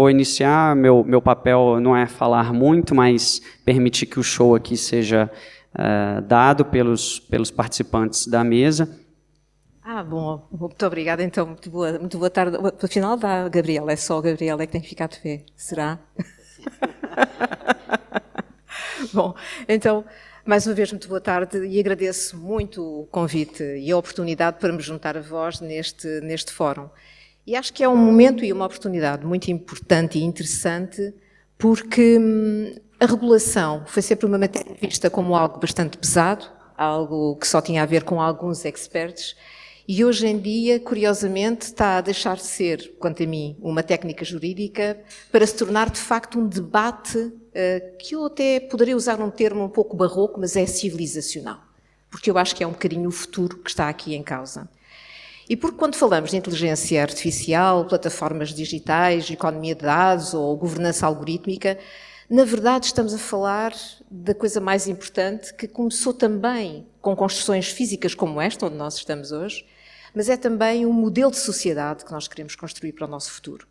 vou iniciar, meu papel não é falar muito, mas permitir que o show aqui seja dado pelos participantes da mesa. Bom, muito obrigada, então, muito boa tarde. Afinal, da Gabriela, é só a Gabriela que tem que ficar de pé, será? Bom, então, mais uma vez, muito boa tarde e agradeço muito o convite e a oportunidade para me juntar a vós neste fórum. E acho que é um momento e uma oportunidade muito importante e interessante, porque a regulação foi sempre uma matéria vista como algo bastante pesado, algo que só tinha a ver com alguns experts, e hoje em dia, curiosamente, está a deixar de ser, quanto a mim, uma técnica jurídica para se tornar, de facto, um debate que eu até poderia usar um termo um pouco barroco, mas é civilizacional, porque eu acho que é um bocadinho o futuro que está aqui em causa. E porque quando falamos de inteligência artificial, plataformas digitais, economia de dados ou governança algorítmica, na verdade estamos a falar da coisa mais importante que começou também com construções físicas como esta, onde nós estamos hoje, mas é também um modelo de sociedade que nós queremos construir para o nosso futuro.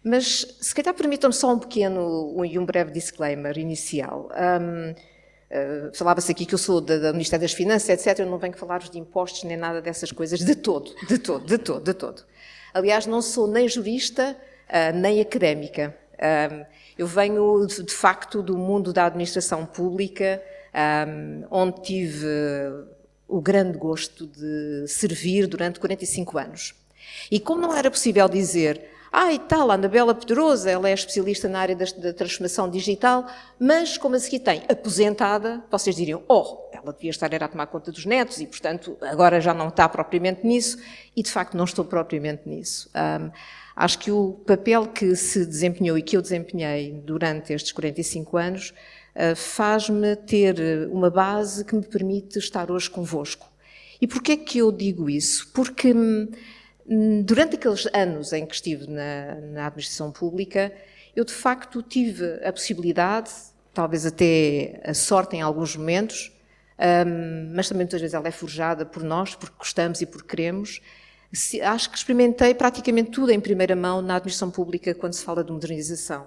Mas, se calhar, permitam-me só um pequeno e um breve disclaimer inicial. Falava-se aqui que eu sou da Ministério das Finanças, etc. Eu não venho falar-vos de impostos nem nada dessas coisas, de todo. Aliás, não sou nem jurista, nem académica. Eu venho, de facto, do mundo da administração pública, onde tive o grande gosto de servir durante 45 anos. E como não era possível dizer, e tal, a Anabela Pedrosa, ela é especialista na área da transformação digital, mas como a seguir tem aposentada, vocês diriam, ela devia estar a tomar conta dos netos e, portanto, agora já não está propriamente nisso, e de facto não estou propriamente nisso. Acho que o papel que se desempenhou e que eu desempenhei durante estes 45 anos faz-me ter uma base que me permite estar hoje convosco. E porquê é que eu digo isso? Porque durante aqueles anos em que estive na administração pública, eu de facto tive a possibilidade, talvez até a sorte em alguns momentos, mas também muitas vezes ela é forjada por nós, porque gostamos e porque queremos. Acho que experimentei praticamente tudo em primeira mão na administração pública quando se fala de modernização.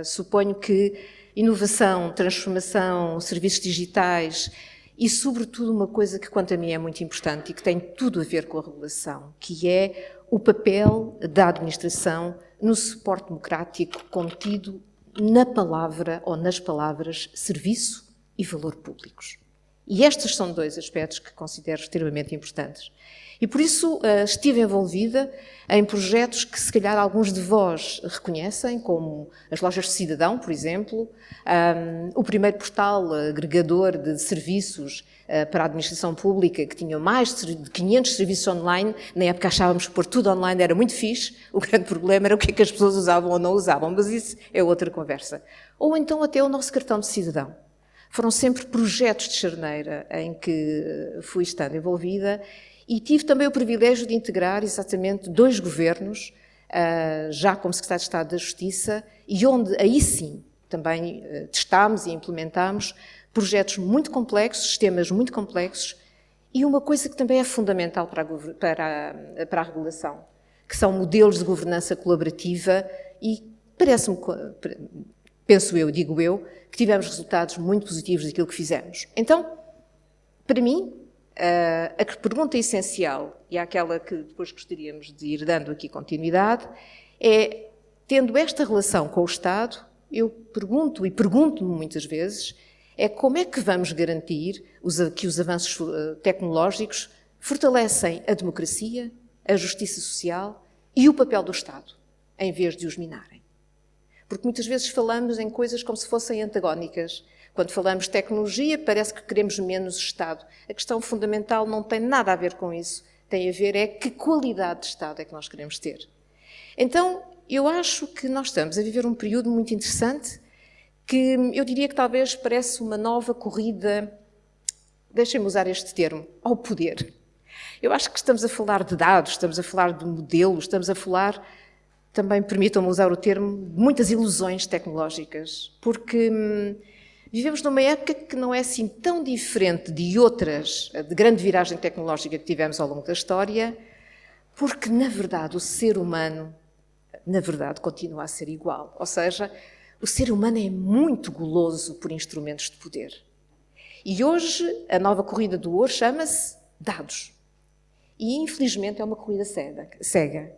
Suponho que inovação, transformação, serviços digitais e, sobretudo, uma coisa que, quanto a mim, é muito importante e que tem tudo a ver com a regulação, que é o papel da administração no suporte democrático contido na palavra ou nas palavras serviço e valor públicos. E estes são dois aspectos que considero extremamente importantes. E por isso estive envolvida em projetos que se calhar alguns de vós reconhecem, como as lojas de cidadão, por exemplo, o primeiro portal agregador de serviços para a administração pública, que tinha mais de 500 serviços online. Na época achávamos que pôr tudo online era muito fixe, o grande problema era o que é que as pessoas usavam ou não usavam, mas isso é outra conversa. Ou então até o nosso cartão de cidadão. Foram sempre projetos de charneira em que fui estando envolvida. E tive também o privilégio de integrar exatamente 2 governos, já como Secretário de Estado da Justiça, e onde aí sim também testámos e implementámos projetos muito complexos, sistemas muito complexos, e uma coisa que também é fundamental para a regulação, que são modelos de governança colaborativa e parece-me, penso eu, digo eu, que tivemos resultados muito positivos daquilo que fizemos. Então, para mim, a pergunta essencial, e aquela que depois gostaríamos de ir dando aqui continuidade, é, tendo esta relação com o Estado, eu pergunto, e pergunto-me muitas vezes, é como é que vamos garantir que os avanços tecnológicos fortalecem a democracia, a justiça social e o papel do Estado, em vez de os minarem. Porque muitas vezes falamos em coisas como se fossem antagónicas. Quando falamos de tecnologia, parece que queremos menos Estado. A questão fundamental não tem nada a ver com isso. Tem a ver é que qualidade de Estado é que nós queremos ter. Então, eu acho que nós estamos a viver um período muito interessante que eu diria que talvez parece uma nova corrida, deixem-me usar este termo, ao poder. Eu acho que estamos a falar de dados, estamos a falar de modelos, estamos a falar, também permitam-me usar o termo, de muitas ilusões tecnológicas, porque vivemos numa época que não é assim tão diferente de outras, de grande viragem tecnológica que tivemos ao longo da história, porque, na verdade, o ser humano na verdade, continua a ser igual. Ou seja, o ser humano é muito guloso por instrumentos de poder. E hoje, a nova corrida do ouro chama-se dados. E, infelizmente, é uma corrida cega.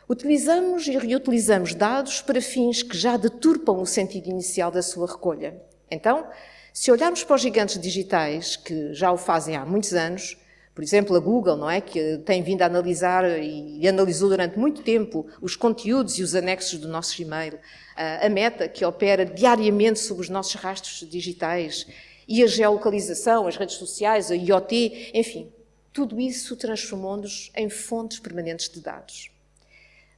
Utilizamos e reutilizamos dados para fins que já deturpam o sentido inicial da sua recolha. Então, se olharmos para os gigantes digitais, que já o fazem há muitos anos, por exemplo, a Google, não é? Que tem vindo a analisar e analisou durante muito tempo os conteúdos e os anexos do nosso e-mail, a Meta, que opera diariamente sobre os nossos rastros digitais, e a geolocalização, as redes sociais, a IoT, enfim, tudo isso transformou-nos em fontes permanentes de dados.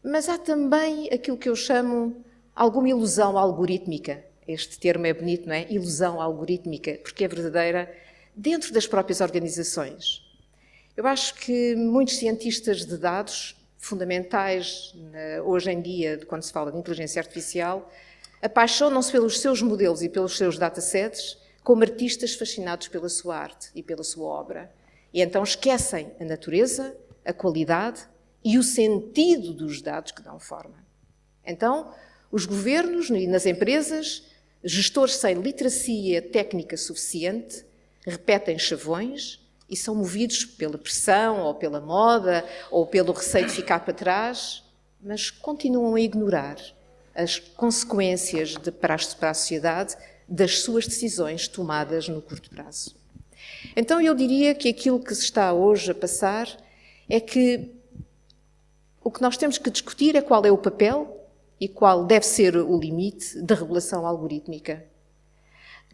Mas há também aquilo que eu chamo alguma ilusão algorítmica. Este termo é bonito, não é? Ilusão algorítmica, porque é verdadeira dentro das próprias organizações. Eu acho que muitos cientistas de dados, fundamentais hoje em dia, quando se fala de inteligência artificial, apaixonam-se pelos seus modelos e pelos seus datasets como artistas fascinados pela sua arte e pela sua obra. E então esquecem a natureza, a qualidade e o sentido dos dados que dão forma. Então, os governos e nas empresas, gestores sem literacia técnica suficiente, repetem chavões e são movidos pela pressão, ou pela moda, ou pelo receio de ficar para trás, mas continuam a ignorar as consequências para a sociedade das suas decisões tomadas no curto prazo. Então eu diria que aquilo que se está hoje a passar é que o que nós temos que discutir é qual é o papel e qual deve ser o limite da regulação algorítmica.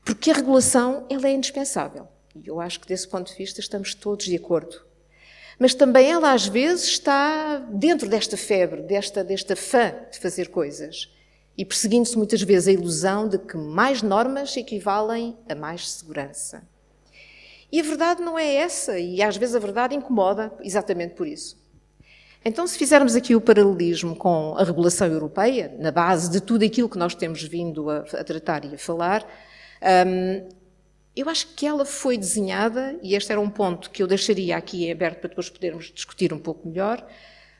Porque a regulação ela é indispensável. E eu acho que desse ponto de vista estamos todos de acordo. Mas também ela às vezes está dentro desta febre, desta fã de fazer coisas. E perseguindo-se muitas vezes a ilusão de que mais normas equivalem a mais segurança. E a verdade não é essa, e às vezes a verdade incomoda exatamente por isso. Então, se fizermos aqui o paralelismo com a regulação europeia, na base de tudo aquilo que nós temos vindo a tratar e a falar, eu acho que ela foi desenhada, e este era um ponto que eu deixaria aqui em aberto para depois podermos discutir um pouco melhor,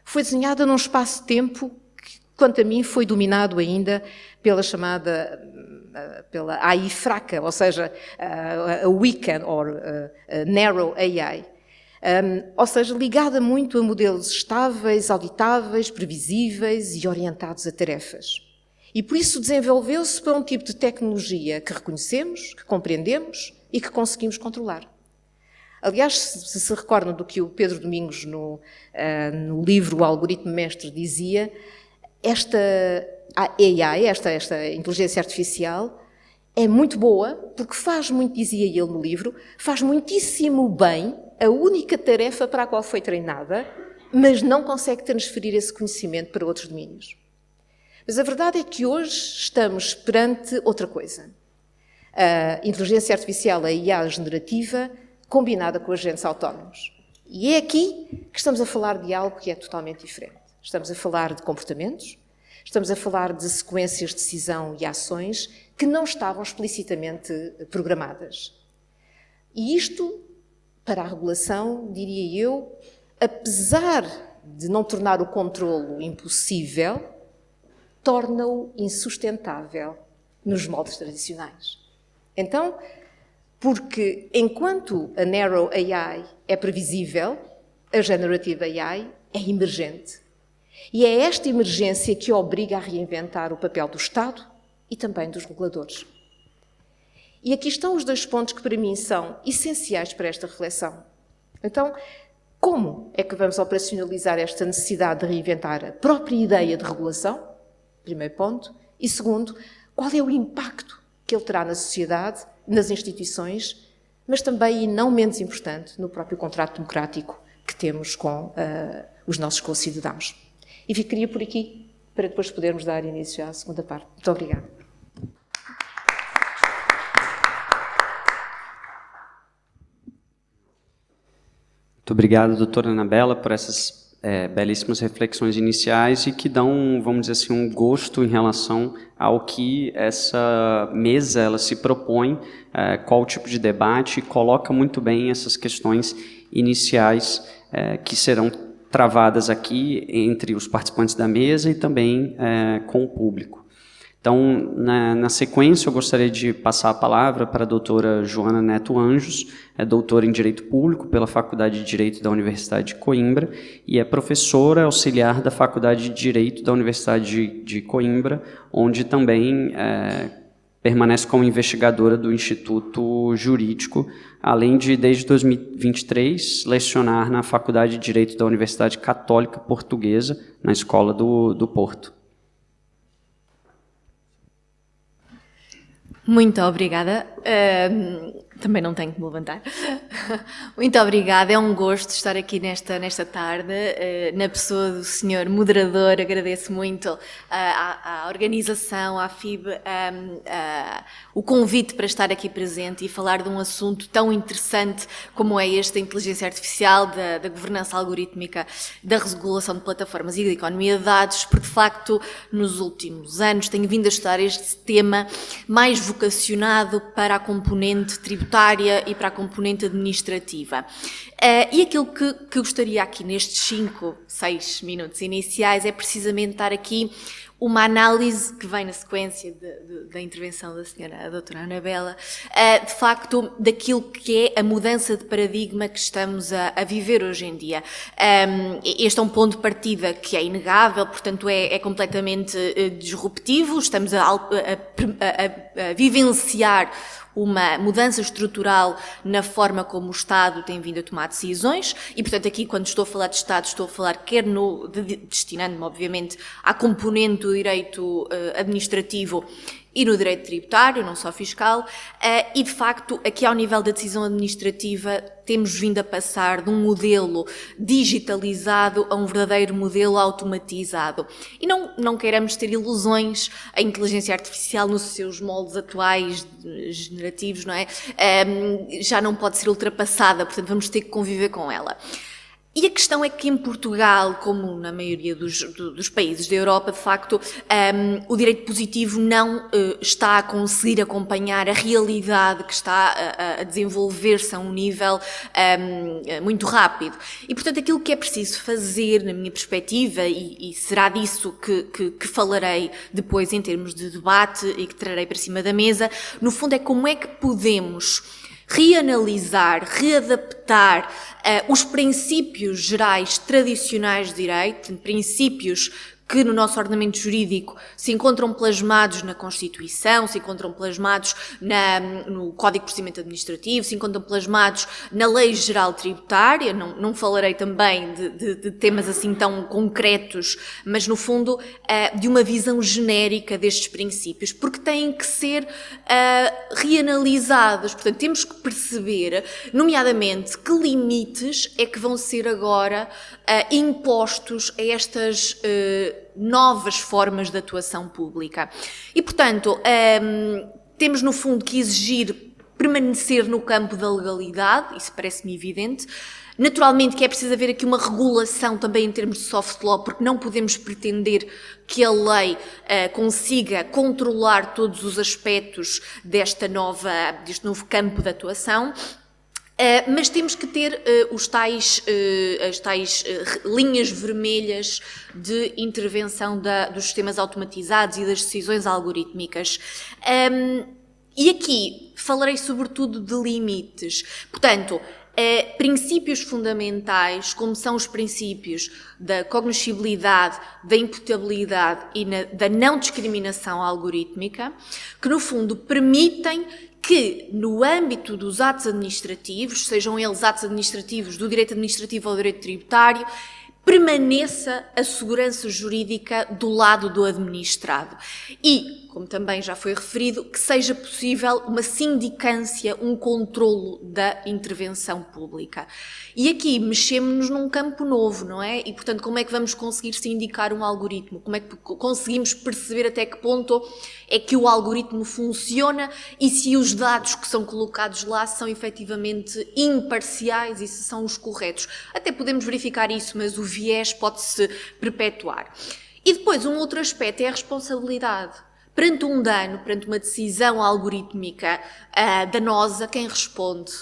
foi desenhada num espaço de tempo que, quanto a mim, foi dominado ainda pela chamada, pela AI fraca, ou seja, a weak ou narrow AI. Ou seja, ligada muito a modelos estáveis, auditáveis, previsíveis e orientados a tarefas. E por isso desenvolveu-se para um tipo de tecnologia que reconhecemos, que compreendemos e que conseguimos controlar. Aliás, se recordam do que o Pedro Domingos, no livro O Algoritmo Mestre, dizia, esta AI, esta inteligência artificial, é muito boa, porque faz muito, dizia ele no livro, faz muitíssimo bem a única tarefa para a qual foi treinada, mas não consegue transferir esse conhecimento para outros domínios. Mas a verdade é que hoje estamos perante outra coisa. A inteligência artificial, a IA generativa, combinada com agentes autónomos. E é aqui que estamos a falar de algo que é totalmente diferente. Estamos a falar de comportamentos, estamos a falar de sequências de decisão e ações que não estavam explicitamente programadas. E isto, para a regulação, diria eu, apesar de não tornar o controlo impossível, torna-o insustentável nos moldes tradicionais. Então, porque enquanto a Narrow AI é previsível, a Generative AI é emergente. E é esta emergência que obriga a reinventar o papel do Estado e também dos reguladores. E aqui estão os dois pontos que para mim são essenciais para esta reflexão. Então, como é que vamos operacionalizar esta necessidade de reinventar a própria ideia de regulação? Primeiro ponto. E segundo, qual é o impacto que ele terá na sociedade, nas instituições, mas também, e não menos importante, no próprio contrato democrático que temos com os nossos concidadãos. E ficaria por aqui, para depois podermos dar início à segunda parte. Muito obrigada. Muito obrigado, doutora Anabela, por essas belíssimas reflexões iniciais e que dão, vamos dizer assim, um gosto em relação ao que essa mesa ela se propõe, qual o tipo de debate, e coloca muito bem essas questões iniciais que serão travadas aqui entre os participantes da mesa e também com o público. Então, na sequência, eu gostaria de passar a palavra para a doutora Joana Neto Anjos, é doutora em Direito Público pela Faculdade de Direito da Universidade de Coimbra e é professora auxiliar da Faculdade de Direito da Universidade de Coimbra, onde também permanece como investigadora do Instituto Jurídico, além de, desde 2023, lecionar na Faculdade de Direito da Universidade Católica Portuguesa, na Escola do Porto. Muito obrigada. Também não tenho que me levantar. Muito obrigada. É um gosto estar aqui nesta tarde. Na pessoa do senhor moderador, agradeço muito à organização, à FIB, o convite para estar aqui presente e falar de um assunto tão interessante como é este da inteligência artificial, da governança algorítmica, da regulação de plataformas e da economia de dados, porque de facto nos últimos anos tenho vindo a estudar este tema mais vocacionado para a componente tributária e para a componente administrativa. E aquilo que gostaria aqui nestes 5, 6 minutos iniciais é precisamente dar aqui uma análise que vem na sequência da intervenção da senhora, a doutora Anabela, de facto, daquilo que é a mudança de paradigma que estamos a viver hoje em dia. Este é um ponto de partida que é inegável, portanto é completamente disruptivo, estamos a vivenciar uma mudança estrutural na forma como o Estado tem vindo a tomar decisões e, portanto, aqui quando estou a falar de Estado, estou a falar destinando-me, obviamente, à componente do direito administrativo e no direito tributário, não só fiscal, e de facto aqui ao nível da decisão administrativa temos vindo a passar de um modelo digitalizado a um verdadeiro modelo automatizado. E não queiramos ter ilusões, a inteligência artificial nos seus moldes atuais generativos, não é? Já não pode ser ultrapassada, portanto vamos ter que conviver com ela. E a questão é que em Portugal, como na maioria dos países da Europa, de facto, o direito positivo não está a conseguir acompanhar a realidade que está a desenvolver-se a um nível muito rápido. E, portanto, aquilo que é preciso fazer, na minha perspectiva, e será disso que falarei depois em termos de debate e que trarei para cima da mesa, no fundo é como é que podemos reanalisar, readaptar os princípios gerais tradicionais de direito, princípios que no nosso ordenamento jurídico se encontram plasmados na Constituição, se encontram plasmados no Código de Procedimento Administrativo, se encontram plasmados na Lei Geral Tributária. Não falarei também de temas assim tão concretos, mas no fundo de uma visão genérica destes princípios, porque têm que ser reanalisados. Portanto, temos que perceber, nomeadamente, que limites é que vão ser agora impostos a estas novas formas de atuação pública. E, portanto, temos no fundo que exigir permanecer no campo da legalidade, isso parece-me evidente. Naturalmente que é preciso haver aqui uma regulação também em termos de soft law, porque não podemos pretender que a lei consiga controlar todos os aspectos deste novo campo de atuação. Mas temos que ter as tais linhas vermelhas de intervenção dos sistemas automatizados e das decisões algorítmicas. E aqui falarei sobretudo de limites. Portanto, princípios fundamentais, como são os princípios da cognoscibilidade, da imputabilidade e da não discriminação algorítmica, que no fundo permitem que, no âmbito dos atos administrativos, sejam eles atos administrativos do direito administrativo ou do direito tributário, permaneça a segurança jurídica do lado do administrado. E, como também já foi referido, que seja possível uma sindicância, um controlo da intervenção pública. E aqui mexemos-nos num campo novo, não é? E, portanto, como é que vamos conseguir sindicar um algoritmo? Como é que conseguimos perceber até que ponto é que o algoritmo funciona e se os dados que são colocados lá são efetivamente imparciais e se são os corretos? Até podemos verificar isso, mas o viés pode-se perpetuar. E depois, um outro aspecto é a responsabilidade. Perante um dano, perante uma decisão algorítmica danosa, quem responde?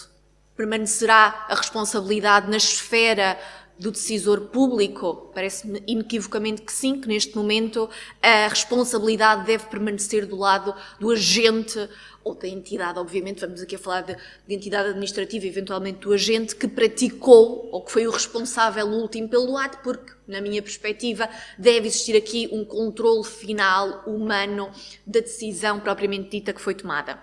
Permanecerá a responsabilidade na esfera do decisor público? Parece-me inequivocamente que sim, que neste momento a responsabilidade deve permanecer do lado do agente ou da entidade, obviamente, vamos aqui a falar de entidade administrativa, eventualmente do agente que praticou ou que foi o responsável último pelo ato, porque, na minha perspectiva, deve existir aqui um controle final humano da decisão propriamente dita que foi tomada.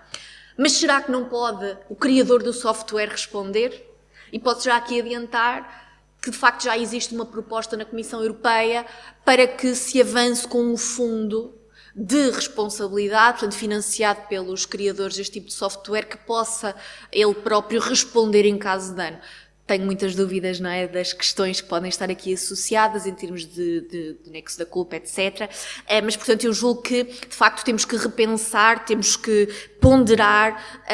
Mas será que não pode o criador do software responder? E posso já aqui adiantar que, de facto, já existe uma proposta na Comissão Europeia para que se avance com um fundo de responsabilidade, portanto, financiado pelos criadores deste tipo de software, que possa ele próprio responder em caso de dano. Tenho muitas dúvidas, não é, das questões que podem estar aqui associadas em termos de nexo da culpa, etc. Mas, portanto, eu julgo que, de facto, temos que repensar, temos que ponderar,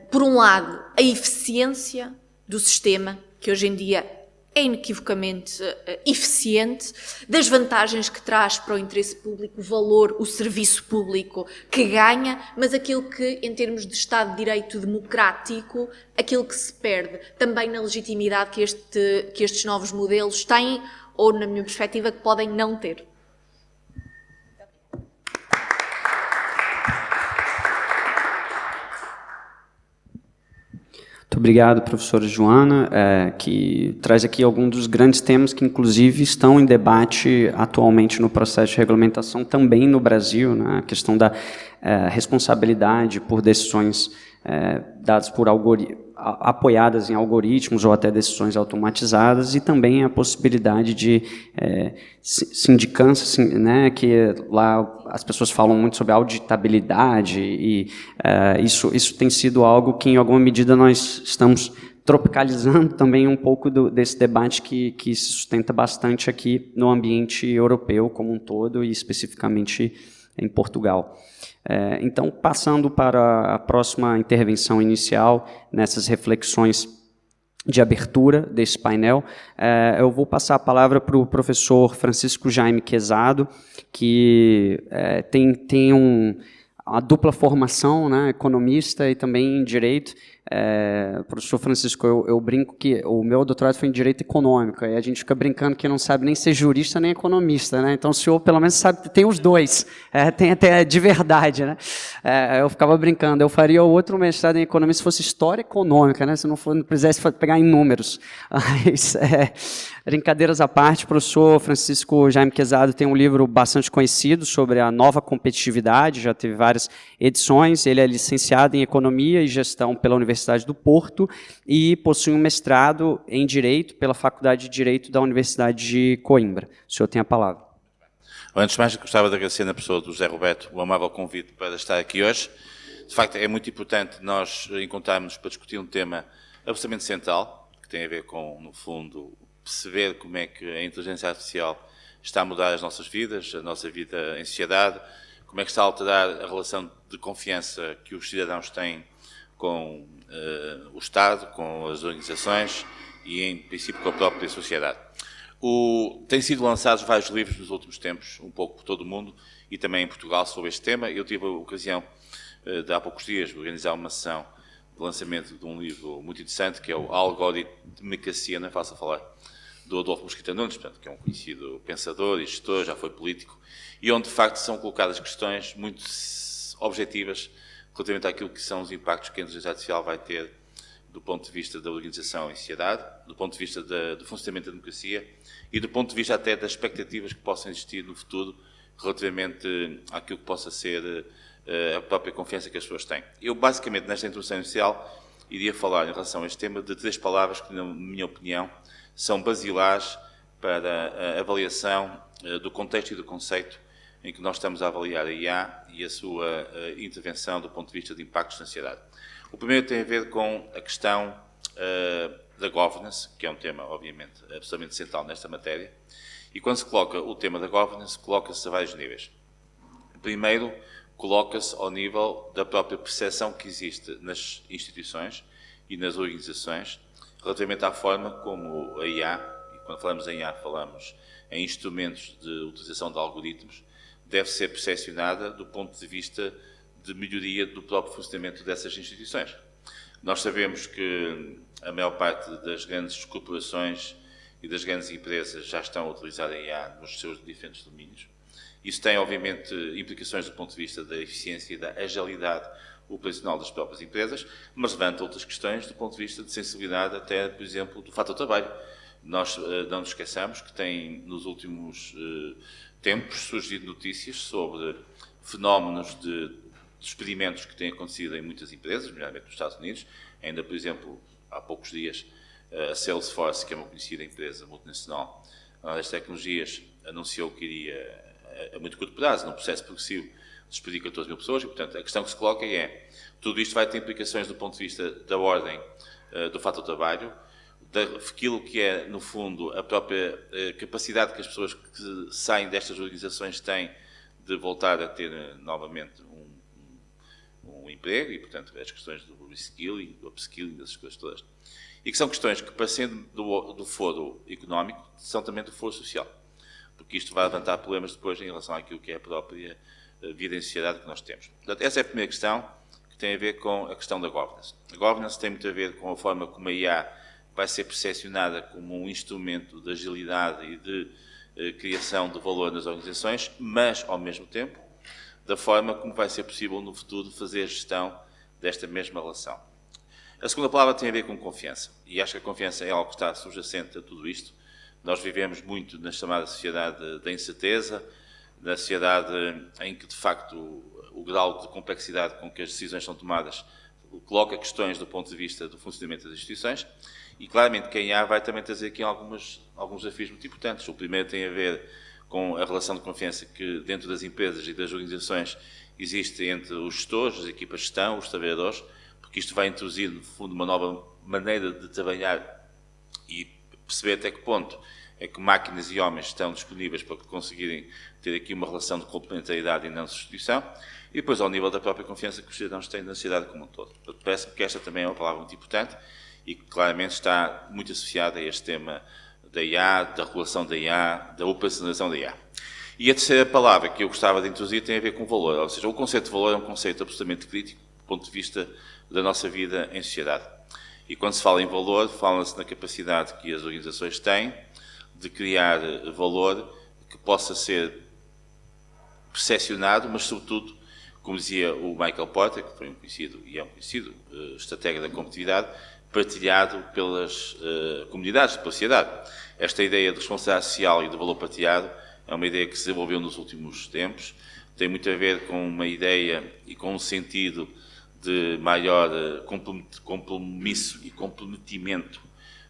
por um lado, a eficiência do sistema, que hoje em dia é inequivocamente eficiente, das vantagens que traz para o interesse público, o valor, o serviço público que ganha, mas aquilo que, em termos de Estado de Direito democrático, aquilo que se perde também na legitimidade que estes novos modelos têm, ou, na minha perspectiva, que podem não ter. Muito obrigado, professora Joana, que traz aqui alguns dos grandes temas que, inclusive, estão em debate atualmente no processo de regulamentação, também no Brasil, né? A questão da responsabilidade por decisões dadas por apoiadas em algoritmos ou até decisões automatizadas, e também a possibilidade de sindicância, né, que lá as pessoas falam muito sobre auditabilidade, e isso tem sido algo que, em alguma medida, nós estamos tropicalizando também um pouco desse debate que se sustenta bastante aqui no ambiente europeu como um todo, e especificamente em Portugal. Então, passando para a próxima intervenção inicial, nessas reflexões de abertura desse painel, eu vou passar a palavra para o professor Francisco Jaime Quezado, que tem uma dupla formação, né, economista e também em direito. Professor Francisco, eu brinco que o meu doutorado foi em direito econômico, e a gente fica brincando que não sabe nem ser jurista nem economista, né? Então o senhor pelo menos sabe, tem os dois, tem até de verdade, né? Eu ficava brincando, eu faria outro mestrado em economia se fosse história econômica, né? Se não precisasse pegar em números. Mas, brincadeiras à parte, o professor Francisco Jaime Quezado tem um livro bastante conhecido sobre a nova competitividade, já teve várias edições. Ele é licenciado em Economia e Gestão pela Universidade do Porto e possui um mestrado em Direito pela Faculdade de Direito da Universidade de Coimbra. O senhor tem a palavra. Antes de mais, gostava de agradecer na pessoa do José Roberto o amável convite para estar aqui hoje. De facto, é muito importante nós encontrarmos para discutir um tema absolutamente central, que tem a ver com, no fundo, perceber como é que a inteligência artificial está a mudar as nossas vidas, a nossa vida em sociedade, como é que está a alterar a relação de confiança que os cidadãos têm com o Estado, com as organizações e, em princípio, com a própria sociedade. Têm sido lançados vários livros nos últimos tempos, um pouco por todo o mundo e também em Portugal, sobre este tema. Eu tive a ocasião, de há poucos dias, de organizar uma sessão de lançamento de um livro muito interessante, que é o Algoritmicacia, não é fácil falar, do Adolfo Mesquita Nunes, portanto, que é um conhecido pensador e gestor, já foi político, e onde, de facto, são colocadas questões muito objetivas relativamente àquilo que são os impactos que a inteligência artificial vai ter do ponto de vista da organização em sociedade, do ponto de vista do funcionamento da democracia e do ponto de vista até das expectativas que possam existir no futuro relativamente àquilo que possa ser a própria confiança que as pessoas têm. Eu, basicamente, nesta introdução inicial, iria falar em relação a este tema de 3 palavras que, na minha opinião, são basilares para a avaliação do contexto e do conceito em que nós estamos a avaliar a IA e a sua intervenção do ponto de vista de impactos na sociedade. O primeiro tem a ver com a questão da governance, que é um tema, obviamente, absolutamente central nesta matéria, e quando se coloca o tema da governance, coloca-se a vários níveis. O primeiro coloca-se ao nível da própria percepção que existe nas instituições e nas organizações relativamente à forma como a IA, e quando falamos em IA falamos em instrumentos de utilização de algoritmos, deve ser percepcionada do ponto de vista de melhoria do próprio funcionamento dessas instituições. Nós sabemos que a maior parte das grandes corporações e das grandes empresas já estão a utilizar a IA nos seus diferentes domínios. Isso tem, obviamente, implicações do ponto de vista da eficiência e da agilidade operacional das próprias empresas, mas levanta outras questões do ponto de vista de sensibilidade até, por exemplo, do fator trabalho. Nós não nos esqueçamos que tem, nos últimos tempos, surgido notícias sobre fenómenos de experimentos que têm acontecido em muitas empresas, nomeadamente nos Estados Unidos. Ainda, por exemplo, há poucos dias, a Salesforce, que é uma conhecida empresa multinacional das tecnologias, anunciou que iria, a muito curto prazo, num processo progressivo, despedir 14 mil pessoas. E, portanto, a questão que se coloca é, tudo isto vai ter implicações do ponto de vista da ordem do fator trabalho, daquilo que é, no fundo, a própria capacidade que as pessoas que saem destas organizações têm de voltar a ter novamente um emprego e, portanto, as questões do reskilling, do upskilling, dessas coisas todas. E que são questões que, parecendo do foro económico, são também do foro social. Porque isto vai levantar problemas depois em relação àquilo que é a própria vida em sociedade que nós temos. Portanto, essa é a primeira questão, que tem a ver com a questão da governance. A governance tem muito a ver com a forma como a IA vai ser percepcionada como um instrumento de agilidade e de criação de valor nas organizações, mas, ao mesmo tempo, da forma como vai ser possível no futuro fazer a gestão desta mesma relação. A segunda palavra tem a ver com confiança, e acho que a confiança é algo que está subjacente a tudo isto. Nós vivemos muito na chamada sociedade da incerteza, na sociedade em que, de facto, o grau de complexidade com que as decisões são tomadas coloca questões do ponto de vista do funcionamento das instituições, e claramente que a IA vai também trazer aqui alguns desafios muito importantes. O primeiro tem a ver com a relação de confiança que dentro das empresas e das organizações existe entre os gestores, as equipas de gestão, os trabalhadores, porque isto vai introduzir, no fundo, uma nova maneira de trabalhar e perceber até que ponto é que máquinas e homens estão disponíveis para conseguirem ter aqui uma relação de complementaridade e não de substituição, e depois ao nível da própria confiança que os cidadãos têm na sociedade como um todo. Parece-me que esta também é uma palavra muito importante e que claramente está muito associada a este tema da IA, da regulação da IA, da operacionalização da IA. E a terceira palavra que eu gostava de introduzir tem a ver com valor, ou seja, o conceito de valor é um conceito absolutamente crítico do ponto de vista da nossa vida em sociedade. E quando se fala em valor, fala-se na capacidade que as organizações têm de criar valor que possa ser percepcionado, mas sobretudo, como dizia o Michael Porter, que foi um conhecido e é um conhecido estratega da competitividade, partilhado pelas comunidades, pela sociedade. Esta ideia de responsabilidade social e de valor partilhado é uma ideia que se desenvolveu nos últimos tempos, tem muito a ver com uma ideia e com um sentido de maior compromisso e comprometimento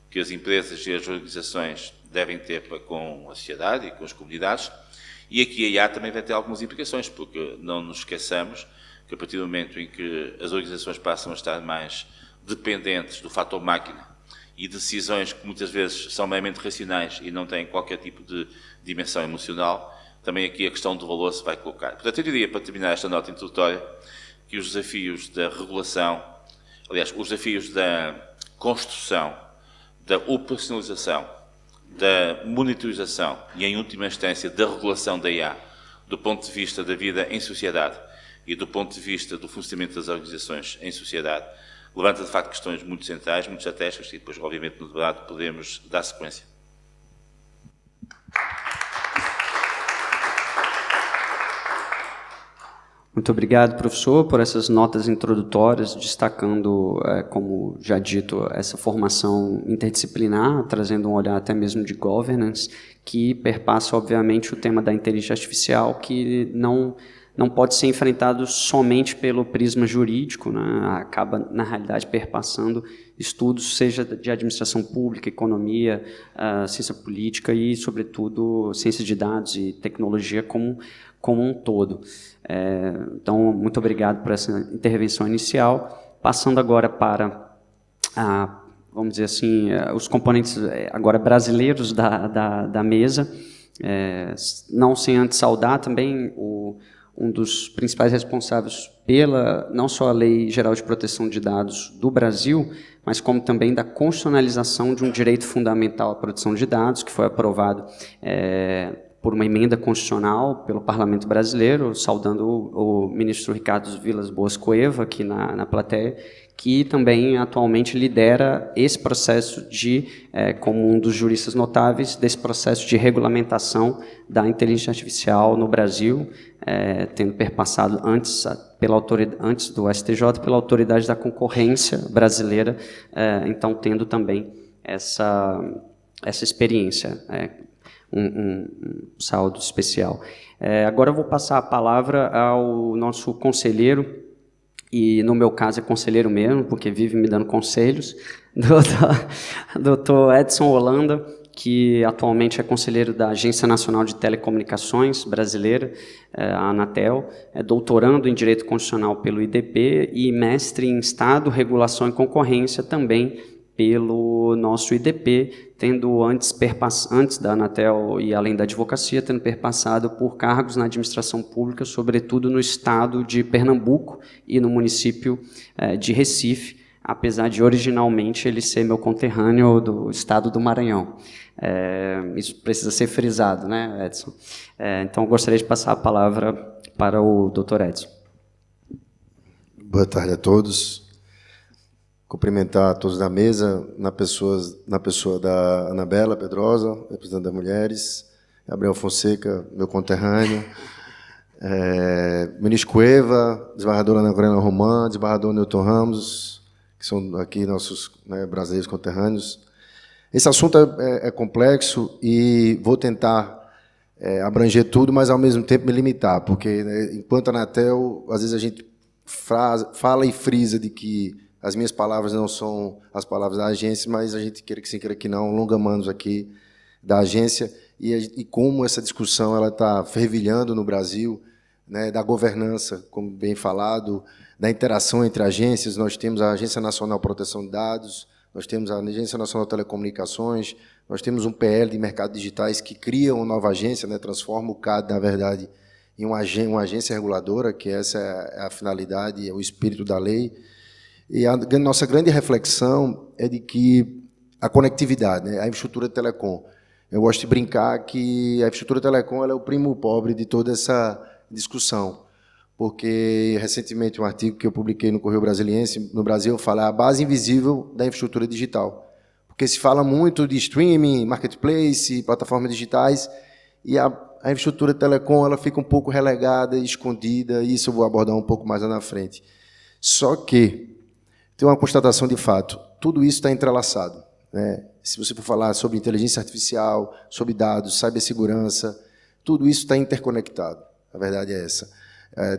que as empresas e as organizações devem ter com a sociedade e com as comunidades. E aqui a IA também vai ter algumas implicações, porque não nos esqueçamos que a partir do momento em que as organizações passam a estar mais dependentes do fator máquina e decisões que muitas vezes são meramente racionais e não têm qualquer tipo de dimensão emocional, também aqui a questão do valor se vai colocar. Portanto, eu diria, para terminar esta nota introdutória, que os desafios da regulação, aliás, os desafios da construção, da operacionalização, da monitorização e, em última instância, da regulação da IA, do ponto de vista da vida em sociedade e do ponto de vista do funcionamento das organizações em sociedade, levanta, de facto, questões muito centrais, muito estratégicas, e depois, obviamente, no debate podemos dar sequência. Muito obrigado, professor, por essas notas introdutórias, destacando, como já dito, essa formação interdisciplinar, trazendo um olhar até mesmo de governance, que perpassa, obviamente, o tema da inteligência artificial, que não pode ser enfrentado somente pelo prisma jurídico, né? Acaba, na realidade, perpassando estudos, seja de administração pública, economia, ciência política e, sobretudo, ciência de dados e tecnologia como um todo. Então, muito obrigado por essa intervenção inicial. Passando agora para, vamos dizer assim, os componentes agora brasileiros da mesa, não sem antes saudar também um dos principais responsáveis pela, não só a Lei Geral de Proteção de Dados do Brasil, mas como também da constitucionalização de um direito fundamental à proteção de dados, que foi aprovado por uma emenda constitucional pelo Parlamento Brasileiro, saudando o ministro Ricardo Vilas Boas Cueva, aqui na plateia, que também atualmente lidera esse processo como um dos juristas notáveis, desse processo de regulamentação da inteligência artificial no Brasil, tendo perpassado antes do STJ pela Autoridade da Concorrência Brasileira, então tendo também essa experiência, um saldo especial. Agora eu vou passar a palavra ao nosso conselheiro, e no meu caso é conselheiro mesmo, porque vive me dando conselhos, Dr. Edson Holanda, que atualmente é conselheiro da Agência Nacional de Telecomunicações Brasileira, a Anatel, é doutorando em Direito Constitucional pelo IDP e mestre em Estado, Regulação e Concorrência também pelo nosso IDP, tendo antes da Anatel e além da advocacia, tendo perpassado por cargos na administração pública, sobretudo no estado de Pernambuco e no município de Recife, apesar de originalmente ele ser meu conterrâneo do estado do Maranhão. Isso precisa ser frisado, né, Edson? Então, eu gostaria de passar a palavra para o Dr. Edson. Boa tarde a todos. Cumprimentar a todos da mesa, na pessoa da Anabela Pedrosa, representante das mulheres, Gabriel Fonseca, meu conterrâneo, ministro Cueva, desembargadora Ana Corena Román, desembargador Newton Ramos, que são aqui nossos brasileiros conterrâneos. Esse assunto é complexo e vou tentar abranger tudo, mas ao mesmo tempo me limitar, porque enquanto a Anatel, às vezes a gente fala e frisa de que as minhas palavras não são as palavras da agência, mas a gente queira que sim, queira que não, longa-manos aqui da agência, e como essa discussão está fervilhando no Brasil, da governança, como bem falado, da interação entre agências. Nós temos a Agência Nacional de Proteção de Dados, nós temos a Agência Nacional de Telecomunicações, nós temos um PL de Mercados Digitais que cria uma nova agência, transforma o CAD, na verdade, em uma agência reguladora, que essa é a finalidade, é o espírito da lei. E a nossa grande reflexão é de que a conectividade, a infraestrutura de telecom, eu gosto de brincar que a infraestrutura de telecom ela é o primo pobre de toda essa discussão, porque recentemente um artigo que eu publiquei no Correio Brasiliense, no Brasil, fala a base invisível da infraestrutura digital, porque se fala muito de streaming, marketplace, plataformas digitais, e a infraestrutura de telecom ela fica um pouco relegada, escondida, e isso eu vou abordar um pouco mais lá na frente. Só que tem uma constatação de fato, tudo isso está entrelaçado. Se você for falar sobre inteligência artificial, sobre dados, cibersegurança, tudo isso está interconectado, a verdade é essa.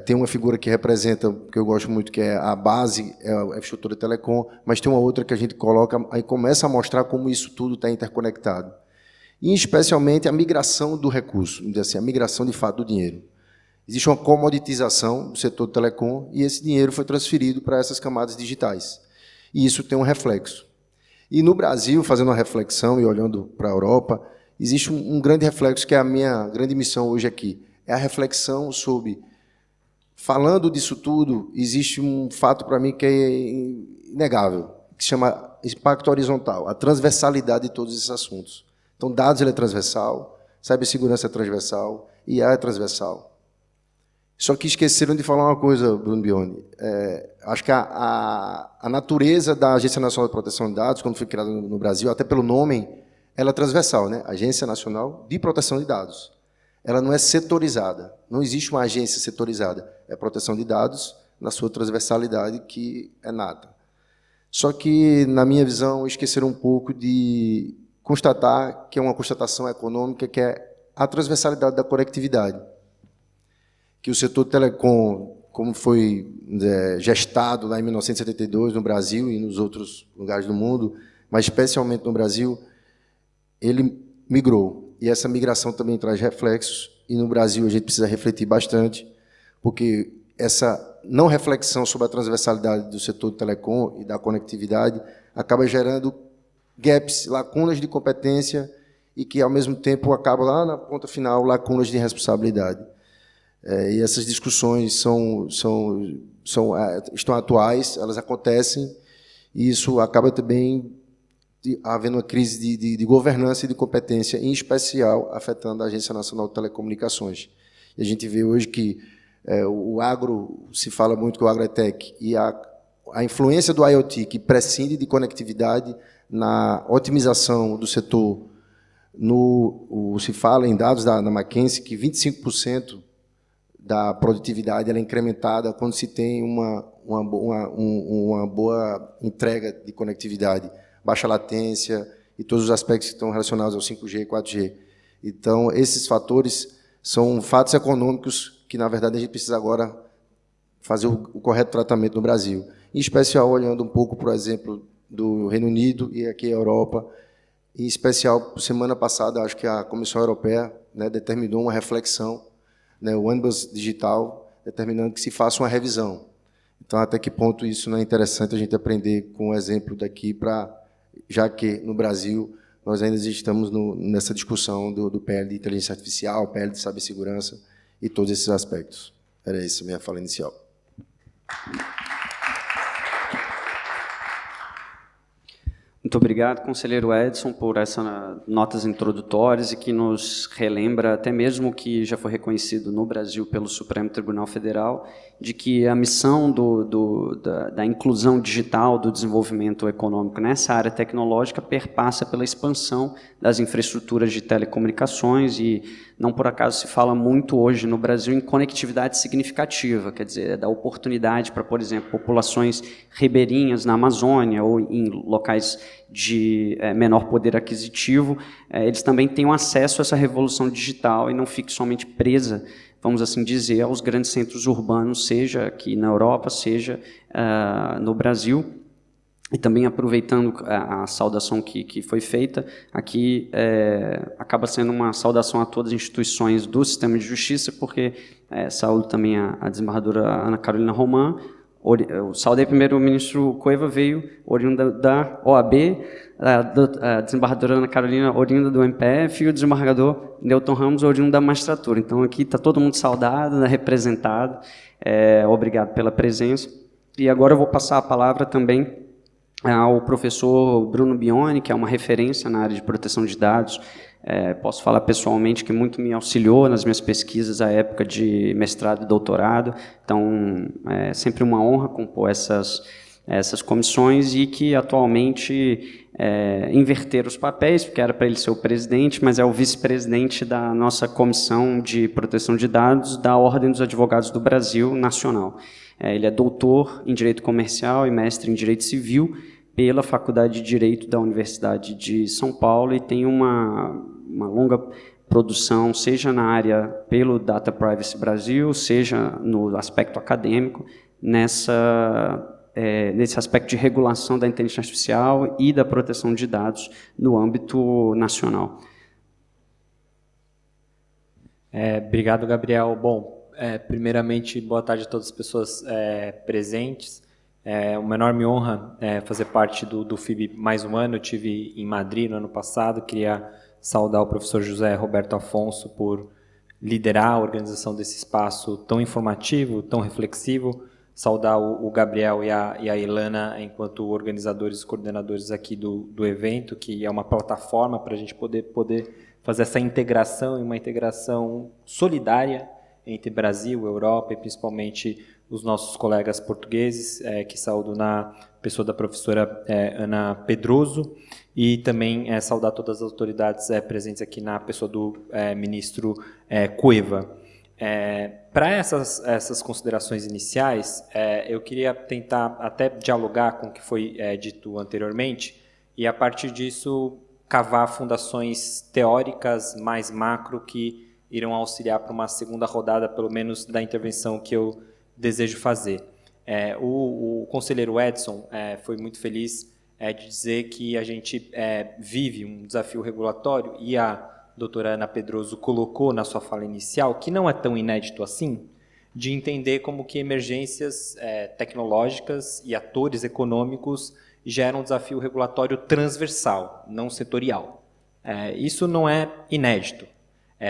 Tem uma figura que representa, que eu gosto muito, que é a base, é a infraestrutura telecom, mas tem uma outra que a gente coloca, aí começa a mostrar como isso tudo está interconectado. E, especialmente, a migração do recurso, vamos dizer assim, a migração, de fato, do dinheiro. Existe uma comoditização do setor do telecom e esse dinheiro foi transferido para essas camadas digitais. E isso tem um reflexo. E no Brasil, fazendo uma reflexão e olhando para a Europa, existe um grande reflexo que é a minha grande missão hoje aqui. É a reflexão sobre, falando disso tudo, existe um fato para mim que é inegável, que se chama impacto horizontal, a transversalidade de todos esses assuntos. Então, dados ele é transversal, cibersegurança é transversal, IA é transversal. Só que esqueceram de falar uma coisa, Bruno Bione. Acho que a natureza da Agência Nacional de Proteção de Dados, quando foi criada no Brasil, até pelo nome, ela é transversal, Agência Nacional de Proteção de Dados. Ela não é setorizada, não existe uma agência setorizada. É proteção de dados na sua transversalidade, que é nata. Só que, na minha visão, esqueceram um pouco de constatar que é uma constatação econômica, que é a transversalidade da conectividade. Que o setor telecom, como foi gestado lá em 1972 no Brasil e nos outros lugares do mundo, mas especialmente no Brasil, ele migrou. E essa migração também traz reflexos, e no Brasil a gente precisa refletir bastante, porque essa não reflexão sobre a transversalidade do setor de telecom e da conectividade acaba gerando gaps, lacunas de competência, e que, ao mesmo tempo, acaba lá na ponta final, lacunas de responsabilidade. E essas discussões estão atuais, elas acontecem, e isso acaba também havendo uma crise de governança e de competência, em especial afetando a Agência Nacional de Telecomunicações. E a gente vê hoje que o agro, se fala muito que o agro é tech, e a influência do IoT, que prescinde de conectividade na otimização do setor. Se fala em dados da McKinsey que 25% da produtividade ela é incrementada quando se tem uma boa entrega de conectividade, baixa latência e todos os aspectos que estão relacionados ao 5G e 4G. Então, esses fatores são fatos econômicos que, na verdade, a gente precisa agora fazer o correto tratamento no Brasil. Em especial, olhando um pouco, por exemplo, do Reino Unido e aqui a Europa. Em especial, semana passada, acho que a Comissão Europeia, né, determinou uma reflexão, né, o Omnibus Digital, determinando que se faça uma revisão. Então, até que ponto isso não é interessante a gente aprender com o exemplo daqui, já que no Brasil nós ainda estamos nessa discussão do PL de inteligência artificial, PL de cibersegurança e todos esses aspectos. Era isso a minha fala inicial. Muito obrigado, conselheiro Edson, por essas notas introdutórias e que nos relembra, até mesmo que já foi reconhecido no Brasil pelo Supremo Tribunal Federal, de que a missão da inclusão digital, do desenvolvimento econômico nessa área tecnológica perpassa pela expansão das infraestruturas de telecomunicações e não por acaso se fala muito hoje no Brasil em conectividade significativa, quer dizer, da oportunidade para, por exemplo, populações ribeirinhas na Amazônia ou em locais de menor poder aquisitivo, eles também tenham acesso a essa revolução digital e não fique somente presa, vamos assim dizer, aos grandes centros urbanos, seja aqui na Europa, seja no Brasil. E também aproveitando a saudação que foi feita, aqui acaba sendo uma saudação a todas as instituições do sistema de justiça, porque saúdo também a desembargadora Ana Carolina Román, saudei primeiro o ministro Cueva, veio oriunda da OAB, a desembargadora Ana Carolina oriunda do MPF e o desembargador Newton Ramos oriundo da magistratura. Então aqui está todo mundo saudado, né, representado, obrigado pela presença. E agora eu vou passar a palavra também ao professor Bruno Bioni, que é uma referência na área de proteção de dados. Posso falar pessoalmente que muito me auxiliou nas minhas pesquisas à época de mestrado e doutorado, então é sempre uma honra compor essas comissões e que atualmente inverteram os papéis, porque era para ele ser o presidente, mas é o vice-presidente da nossa Comissão de Proteção de Dados da Ordem dos Advogados do Brasil Nacional. Ele é doutor em Direito Comercial e mestre em Direito Civil pela Faculdade de Direito da Universidade de São Paulo e tem uma longa produção, seja na área pelo Data Privacy Brasil, seja no aspecto acadêmico, nesse aspecto de regulação da inteligência artificial e da proteção de dados no âmbito nacional. Obrigado, Gabriel. Bom, primeiramente, boa tarde a todas as pessoas presentes. É uma enorme honra fazer parte do FIB mais um ano. Eu estive em Madrid no ano passado. Queria saudar o professor José Roberto Afonso por liderar a organização desse espaço tão informativo, tão reflexivo. Saudar o Gabriel e a Ilana enquanto organizadores e coordenadores aqui do evento, que é uma plataforma para a gente poder fazer essa integração e uma integração solidária entre Brasil, Europa e principalmente os nossos colegas portugueses, que saúdo na pessoa da professora Ana Pedroso, e também saudar todas as autoridades presentes aqui na pessoa do ministro Cueva. Para essas considerações iniciais, eu queria tentar até dialogar com o que foi dito anteriormente e, a partir disso, cavar fundações teóricas mais macro que irão auxiliar para uma segunda rodada, pelo menos, da intervenção que eu desejo fazer. O conselheiro Edson foi muito feliz de dizer que a gente vive um desafio regulatório e a doutora Ana Pedroso colocou na sua fala inicial, que não é tão inédito assim, de entender como que emergências tecnológicas e atores econômicos geram um desafio regulatório transversal, não setorial. Isso não é inédito.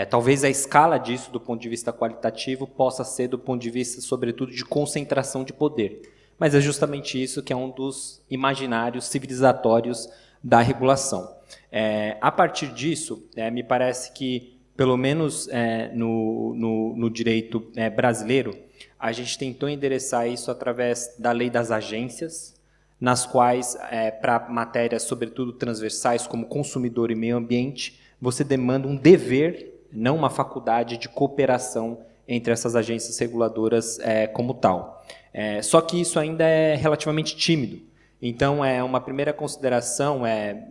Talvez a escala disso, do ponto de vista qualitativo, possa ser do ponto de vista, sobretudo, de concentração de poder. Mas é justamente isso que é um dos imaginários civilizatórios da regulação. A partir disso, me parece que, pelo menos no direito brasileiro, a gente tentou endereçar isso através da lei das agências, nas quais, para matérias, sobretudo transversais, como consumidor e meio ambiente, você demanda um dever, não uma faculdade de cooperação entre essas agências reguladoras como tal. Só que isso ainda é relativamente tímido. Então, uma primeira consideração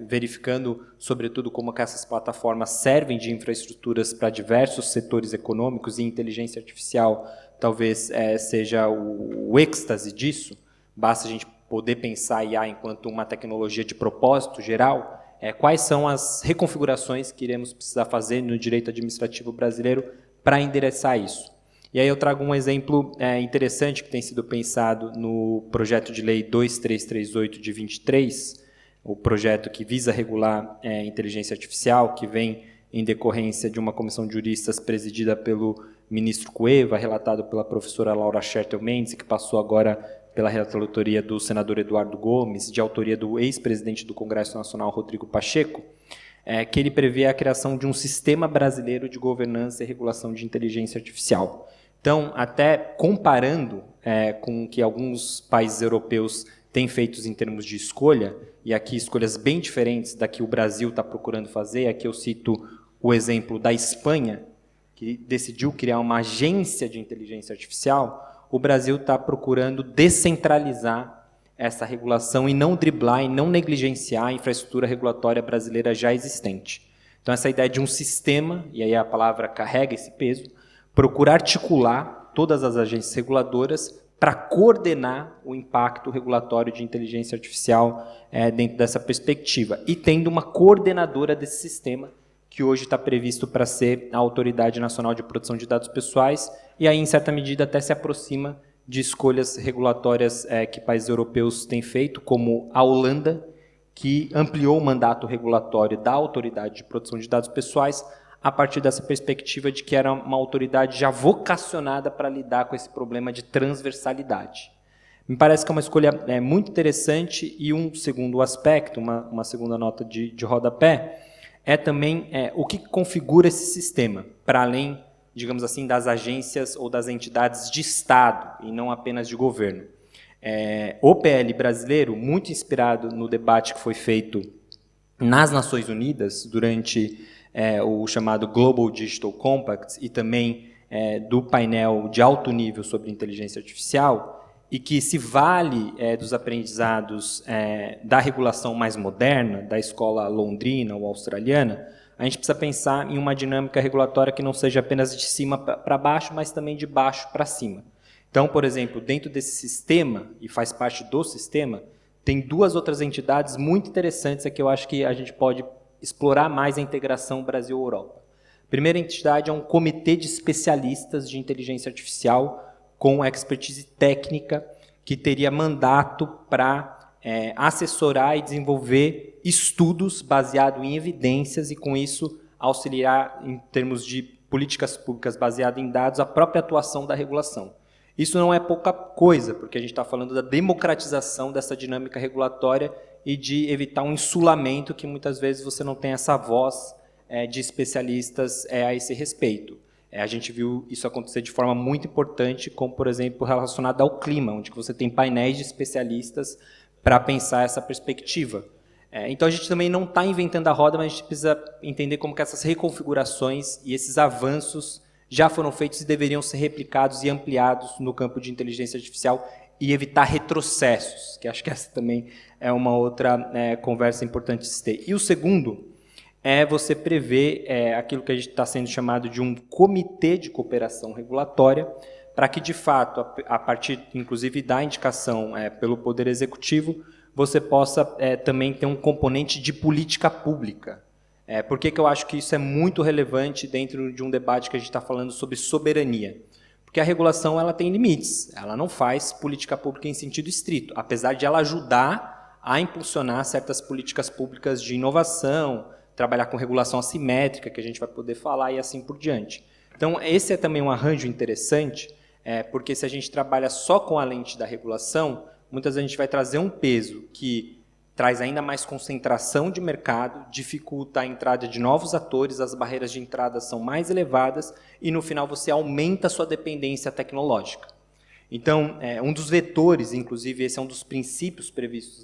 verificando, sobretudo, como que essas plataformas servem de infraestruturas para diversos setores econômicos, e inteligência artificial talvez seja o êxtase disso. Basta a gente poder pensar a IA enquanto uma tecnologia de propósito geral. Quais são as reconfigurações que iremos precisar fazer no direito administrativo brasileiro para endereçar isso? E aí eu trago um exemplo interessante que tem sido pensado no projeto de lei 2338 de 23, o projeto que visa regular inteligência artificial, que vem em decorrência de uma comissão de juristas presidida pelo ministro Cueva, relatado pela professora Laura Schertel Mendes, que passou agora pela relatoria do senador Eduardo Gomes, de autoria do ex-presidente do Congresso Nacional, Rodrigo Pacheco, que ele prevê a criação de um sistema brasileiro de governança e regulação de inteligência artificial. Então, até comparando com o que alguns países europeus têm feito em termos de escolha, e aqui escolhas bem diferentes da que o Brasil está procurando fazer, aqui eu cito o exemplo da Espanha, que decidiu criar uma agência de inteligência artificial, o Brasil está procurando descentralizar essa regulação e não driblar e não negligenciar a infraestrutura regulatória brasileira já existente. Então, essa ideia de um sistema, e aí a palavra carrega esse peso, procura articular todas as agências reguladoras para coordenar o impacto regulatório de inteligência artificial dentro dessa perspectiva, e tendo uma coordenadora desse sistema, que hoje está previsto para ser a Autoridade Nacional de Proteção de Dados Pessoais, e aí, em certa medida, até se aproxima de escolhas regulatórias que países europeus têm feito, como a Holanda, que ampliou o mandato regulatório da Autoridade de Proteção de Dados Pessoais a partir dessa perspectiva de que era uma autoridade já vocacionada para lidar com esse problema de transversalidade. Me parece que é uma escolha muito interessante, e um segundo aspecto, uma segunda nota de rodapé, é também o que configura esse sistema, para além, digamos assim, das agências ou das entidades de Estado, e não apenas de governo. O PL brasileiro, muito inspirado no debate que foi feito nas Nações Unidas, durante o chamado Global Digital Compact, e também do painel de alto nível sobre inteligência artificial, e que se vale dos aprendizados da regulação mais moderna, da escola londrina ou australiana, a gente precisa pensar em uma dinâmica regulatória que não seja apenas de cima para baixo, mas também de baixo para cima. Então, por exemplo, dentro desse sistema, e faz parte do sistema, tem duas outras entidades muito interessantes que eu acho que a gente pode explorar mais a integração Brasil-Europa. A primeira entidade é um comitê de especialistas de inteligência artificial com expertise técnica, que teria mandato para assessorar e desenvolver estudos baseados em evidências e, com isso, auxiliar, em termos de políticas públicas baseadas em dados, a própria atuação da regulação. Isso não é pouca coisa, porque a gente está falando da democratização dessa dinâmica regulatória e de evitar um insulamento que muitas vezes você não tem essa voz de especialistas a esse respeito. A gente viu isso acontecer de forma muito importante, como, por exemplo, relacionada ao clima, onde você tem painéis de especialistas para pensar essa perspectiva. Então, a gente também não está inventando a roda, mas a gente precisa entender como que essas reconfigurações e esses avanços já foram feitos e deveriam ser replicados e ampliados no campo de inteligência artificial e evitar retrocessos, que acho que essa também é uma outra conversa importante de se ter. E o segundo você prever aquilo que a gente está sendo chamado de um comitê de cooperação regulatória, para que, de fato, a partir, inclusive, da indicação pelo Poder Executivo, você possa também ter um componente de política pública. Por que eu acho que isso é muito relevante dentro de um debate que a gente está falando sobre soberania? Porque a regulação ela tem limites, ela não faz política pública em sentido estrito, apesar de ela ajudar a impulsionar certas políticas públicas de inovação, trabalhar com regulação assimétrica, que a gente vai poder falar, e assim por diante. Então, esse é também um arranjo interessante, porque se a gente trabalha só com a lente da regulação, muitas vezes a gente vai trazer um peso que traz ainda mais concentração de mercado, dificulta a entrada de novos atores, as barreiras de entrada são mais elevadas e, no final, você aumenta a sua dependência tecnológica. Então, um dos vetores, inclusive esse é um dos princípios previstos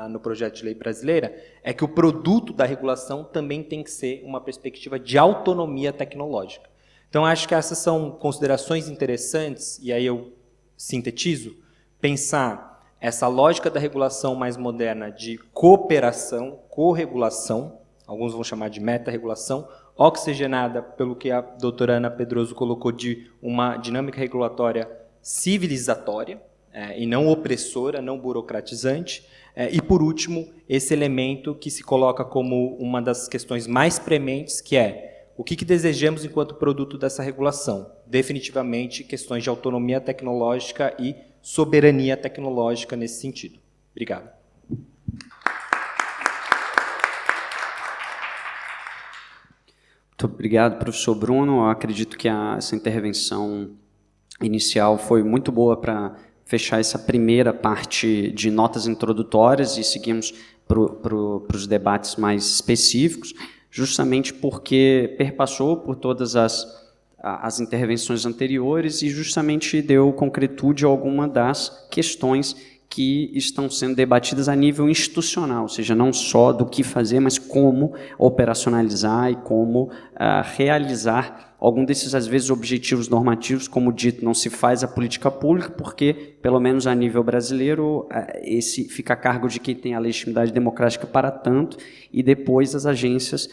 no projeto de lei brasileira, é que o produto da regulação também tem que ser uma perspectiva de autonomia tecnológica. Então, acho que essas são considerações interessantes, e aí eu sintetizo, pensar essa lógica da regulação mais moderna de cooperação, corregulação, alguns vão chamar de meta-regulação, oxigenada pelo que a doutora Ana Pedroso colocou de uma dinâmica regulatória civilizatória, e não opressora, não burocratizante, e, por último, esse elemento que se coloca como uma das questões mais prementes, que é o que desejamos enquanto produto dessa regulação? Definitivamente, questões de autonomia tecnológica e soberania tecnológica nesse sentido. Obrigado. Muito obrigado, professor Bruno. Eu acredito que essa intervenção inicial foi muito boa para fechar essa primeira parte de notas introdutórias e seguimos para os debates mais específicos, justamente porque perpassou por todas as intervenções anteriores e justamente deu concretude a alguma das questões que estão sendo debatidas a nível institucional, ou seja, não só do que fazer, mas como operacionalizar e como realizar algum desses, às vezes, objetivos normativos. Como dito, não se faz a política pública, porque, pelo menos a nível brasileiro, esse fica a cargo de quem tem a legitimidade democrática para tanto, e depois as agências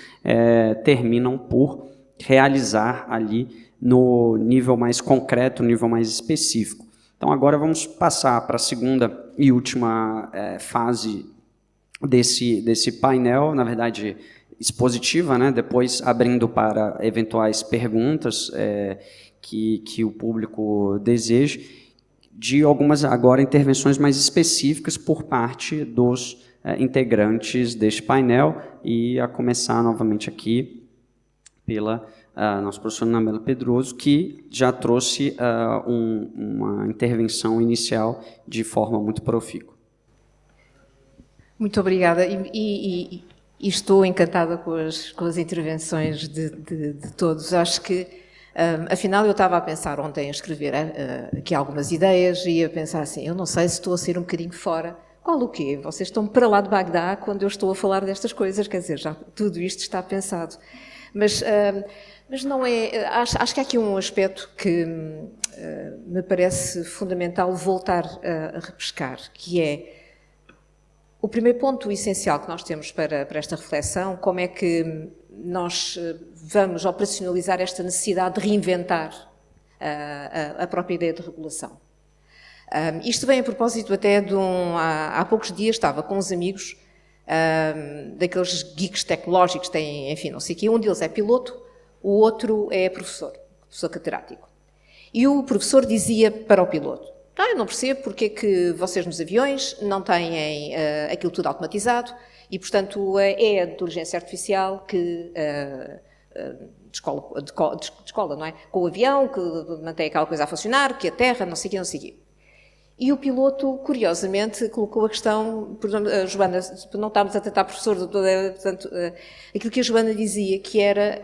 terminam por realizar ali no nível mais concreto, no nível mais específico. Então, agora vamos passar para a segunda e última fase desse painel, na verdade, expositiva, né? Depois abrindo para eventuais perguntas que o público deseje, de algumas, agora, intervenções mais específicas por parte dos integrantes deste painel, e a começar novamente aqui pela nossa professora Ana Bela Pedroso, que já trouxe uma intervenção inicial de forma muito profícua. Muito obrigada, e estou encantada com as intervenções de todos. Acho que, afinal, eu estava a pensar ontem a escrever aqui algumas ideias e a pensar assim, eu não sei se estou a ser um bocadinho fora. Qual o quê? Vocês estão para lá de Bagdá quando eu estou a falar destas coisas, quer dizer, já tudo isto está pensado. Mas não é... Acho que há aqui um aspecto que me parece fundamental voltar a repescar, que é o primeiro ponto essencial que nós temos para esta reflexão: como é que nós vamos operacionalizar esta necessidade de reinventar a própria ideia de regulação. Isto vem a propósito até de há poucos dias estava com uns amigos, daqueles geeks tecnológicos, têm, enfim, não sei o quê, um deles é piloto, o outro é professor catedrático. E o professor dizia para o piloto: eu não percebo porque é que vocês nos aviões não têm aquilo tudo automatizado e, portanto, é a inteligência artificial que descola, não é? Com o avião, que mantém aquela coisa a funcionar, que a terra, não sei o quê, não sei o quê. E o piloto, curiosamente, colocou a questão, Joana, não estávamos a tratar professor, portanto, aquilo que a Joana dizia, que era,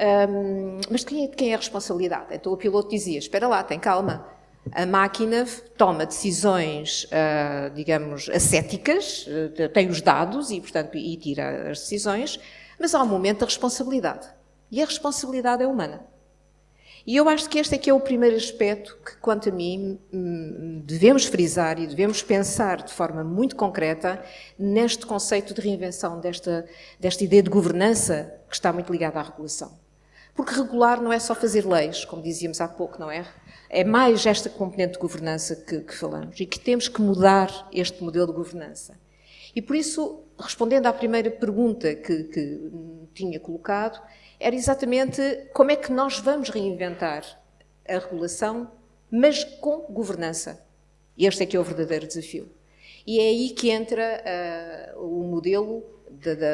mas de quem é a responsabilidade? Então o piloto dizia, espera lá, tem calma, a máquina toma decisões, digamos, ascéticas, tem os dados e, portanto, e tira as decisões, mas há um momento da responsabilidade. E a responsabilidade é humana. E eu acho que este é que é o primeiro aspecto que, quanto a mim, devemos frisar e devemos pensar de forma muito concreta neste conceito de reinvenção desta ideia de governança que está muito ligada à regulação. Porque regular não é só fazer leis, como dizíamos há pouco, não é? É mais esta componente de governança que falamos e que temos que mudar este modelo de governança. E por isso, respondendo à primeira pergunta que tinha colocado, era exatamente como é que nós vamos reinventar a regulação, mas com governança. Este é que é o verdadeiro desafio. E é aí que entra o modelo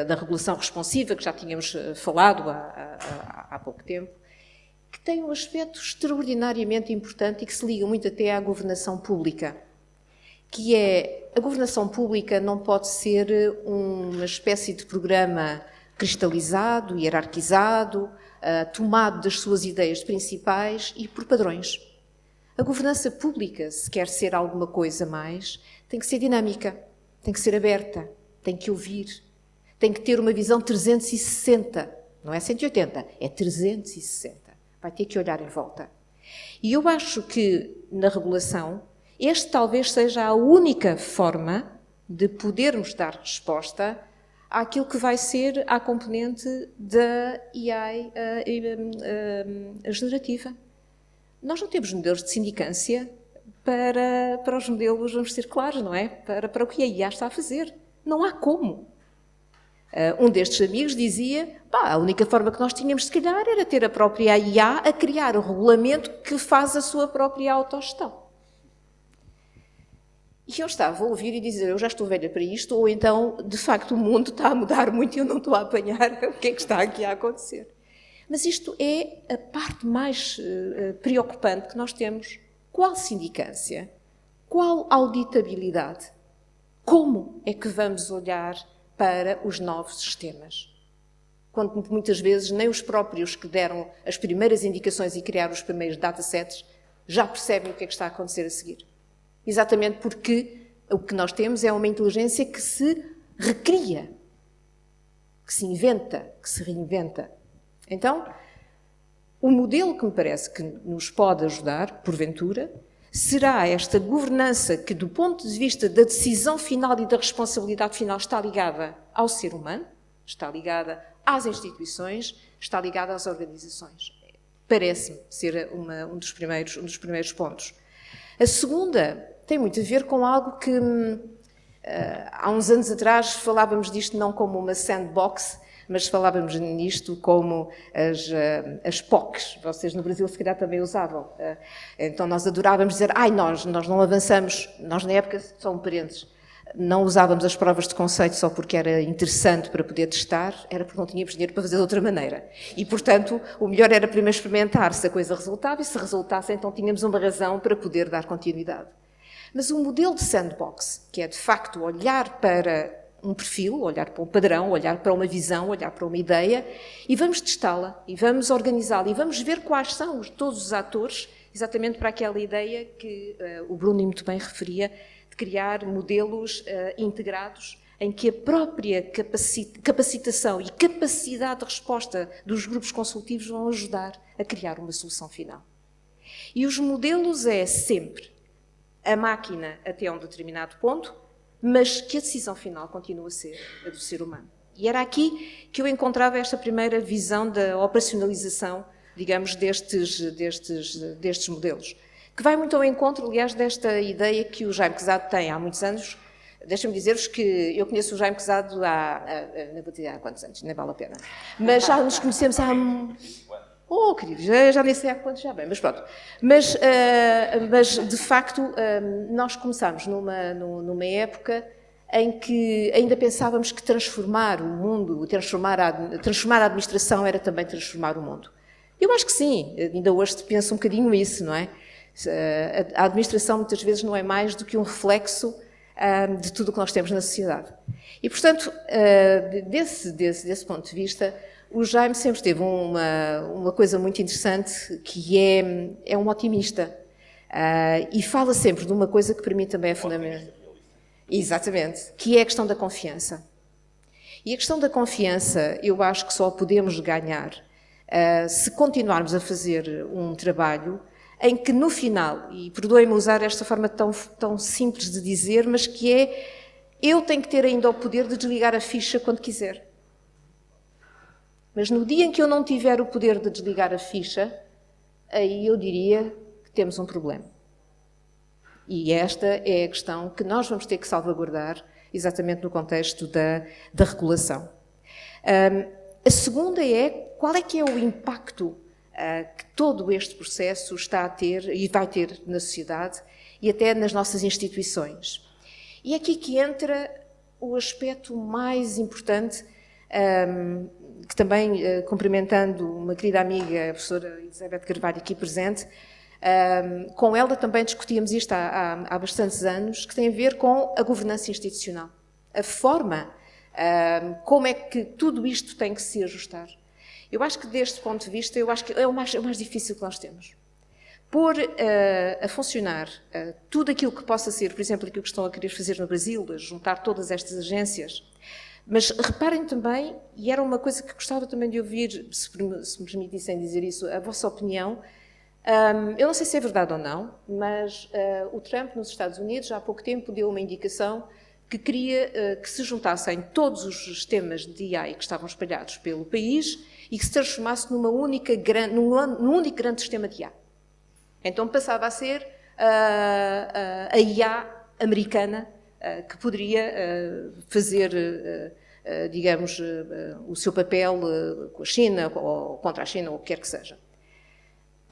da regulação responsiva, que já tínhamos falado há pouco tempo, que tem um aspecto extraordinariamente importante e que se liga muito até à governação pública, que é a governação pública não pode ser uma espécie de programa cristalizado, hierarquizado, tomado das suas ideias principais e por padrões. A governança pública, se quer ser alguma coisa mais, tem que ser dinâmica, tem que ser aberta, tem que ouvir, tem que ter uma visão 360, não é 180, é 360. Vai ter que olhar em volta. E eu acho que, na regulação, este talvez seja a única forma de podermos dar resposta àquilo que vai ser a componente da AI generativa. Nós não temos modelos de sindicância para os modelos, vamos ser claros, não é? Para o que a IA está a fazer. Não há como. Um destes amigos dizia, a única forma que nós tínhamos, se calhar, era ter a própria IA a criar o regulamento que faz a sua própria autogestão. E eu estava a ouvir e dizer, eu já estou velha para isto, ou então, de facto, o mundo está a mudar muito e eu não estou a apanhar o que é que está aqui a acontecer. Mas isto é a parte mais preocupante que nós temos. Qual sindicância? Qual auditabilidade? Como é que vamos olhar para os novos sistemas? Quando muitas vezes nem os próprios que deram as primeiras indicações e criaram os primeiros datasets já percebem o que é que está a acontecer a seguir. Exatamente porque o que nós temos é uma inteligência que se recria, que se inventa, que se reinventa. Então, o modelo que me parece que nos pode ajudar, porventura, será esta governança que, do ponto de vista da decisão final e da responsabilidade final, está ligada ao ser humano, está ligada às instituições, está ligada às organizações. Parece-me ser um dos primeiros pontos. A segunda tem muito a ver com algo que há uns anos atrás falávamos disto não como uma sandbox, mas falávamos nisto como as POCs. Vocês no Brasil se calhar também usavam. Então nós adorávamos dizer, nós não avançamos, nós na época, só um parênteses, não usávamos as provas de conceito só porque era interessante para poder testar, era porque não tínhamos dinheiro para fazer de outra maneira. E, portanto, o melhor era primeiro experimentar se a coisa resultava e se resultasse, então tínhamos uma razão para poder dar continuidade. Mas o modelo de sandbox, que é de facto olhar para um perfil, olhar para um padrão, olhar para uma visão, olhar para uma ideia e vamos testá-la, e vamos organizá-la, e vamos ver quais são todos os atores, exatamente para aquela ideia que o Bruno muito bem referia, de criar modelos integrados em que a própria capacitação e capacidade de resposta dos grupos consultivos vão ajudar a criar uma solução final. E os modelos é sempre a máquina até um determinado ponto, mas que a decisão final continua a ser a do ser humano. E era aqui que eu encontrava esta primeira visão da operacionalização, digamos, destes modelos, que vai muito ao encontro, aliás, desta ideia que o Jaime Quezado tem há muitos anos. Deixem-me dizer-vos que eu conheço o Jaime Quezado não vou dizer há quantos anos, nem vale a pena, mas já nos conhecemos há... Oh, queridos, já nem sei há quantos já bem, mas pronto. Mas de facto, nós começámos numa época em que ainda pensávamos que transformar o mundo, transformar a administração era também transformar o mundo. Eu acho que sim, ainda hoje se pensa um bocadinho isso, não é? A administração muitas vezes não é mais do que um reflexo de tudo o que nós temos na sociedade. E, portanto, desse ponto de vista, o Jaime sempre teve uma coisa muito interessante, que é um otimista. E fala sempre de uma coisa que para mim também é fundamental. Exatamente, que é a questão da confiança. E a questão da confiança, eu acho que só podemos ganhar se continuarmos a fazer um trabalho em que no final, e perdoem-me usar esta forma tão simples de dizer, mas que é, eu tenho que ter ainda o poder de desligar a ficha quando quiser. Mas no dia em que eu não tiver o poder de desligar a ficha, aí eu diria que temos um problema. E esta é a questão que nós vamos ter que salvaguardar, exatamente no contexto da regulação. A segunda é, qual é que é o impacto que todo este processo está a ter e vai ter na sociedade e até nas nossas instituições. E é aqui que entra o aspecto mais importante, que também, cumprimentando uma querida amiga, a professora Elizabeth Carvalho, aqui presente, Com ela também discutíamos isto há bastantes anos, que tem a ver com a governança institucional. A forma, como é que tudo isto tem que se ajustar. Eu acho que, deste ponto de vista, eu acho que é o mais difícil que nós temos. Pôr a funcionar tudo aquilo que possa ser, por exemplo, aquilo que estão a querer fazer no Brasil, juntar todas estas agências. Mas reparem também, e era uma coisa que gostava também de ouvir, se me permitissem dizer isso, a vossa opinião. Eu não sei se é verdade ou não, mas o Trump nos Estados Unidos, há pouco tempo, deu uma indicação que queria que se juntassem todos os sistemas de AI que estavam espalhados pelo país e que se transformasse num único grande sistema de IA. Então passava a ser a IA americana que poderia fazer, digamos, o seu papel com a China ou contra a China, ou o que quer que seja.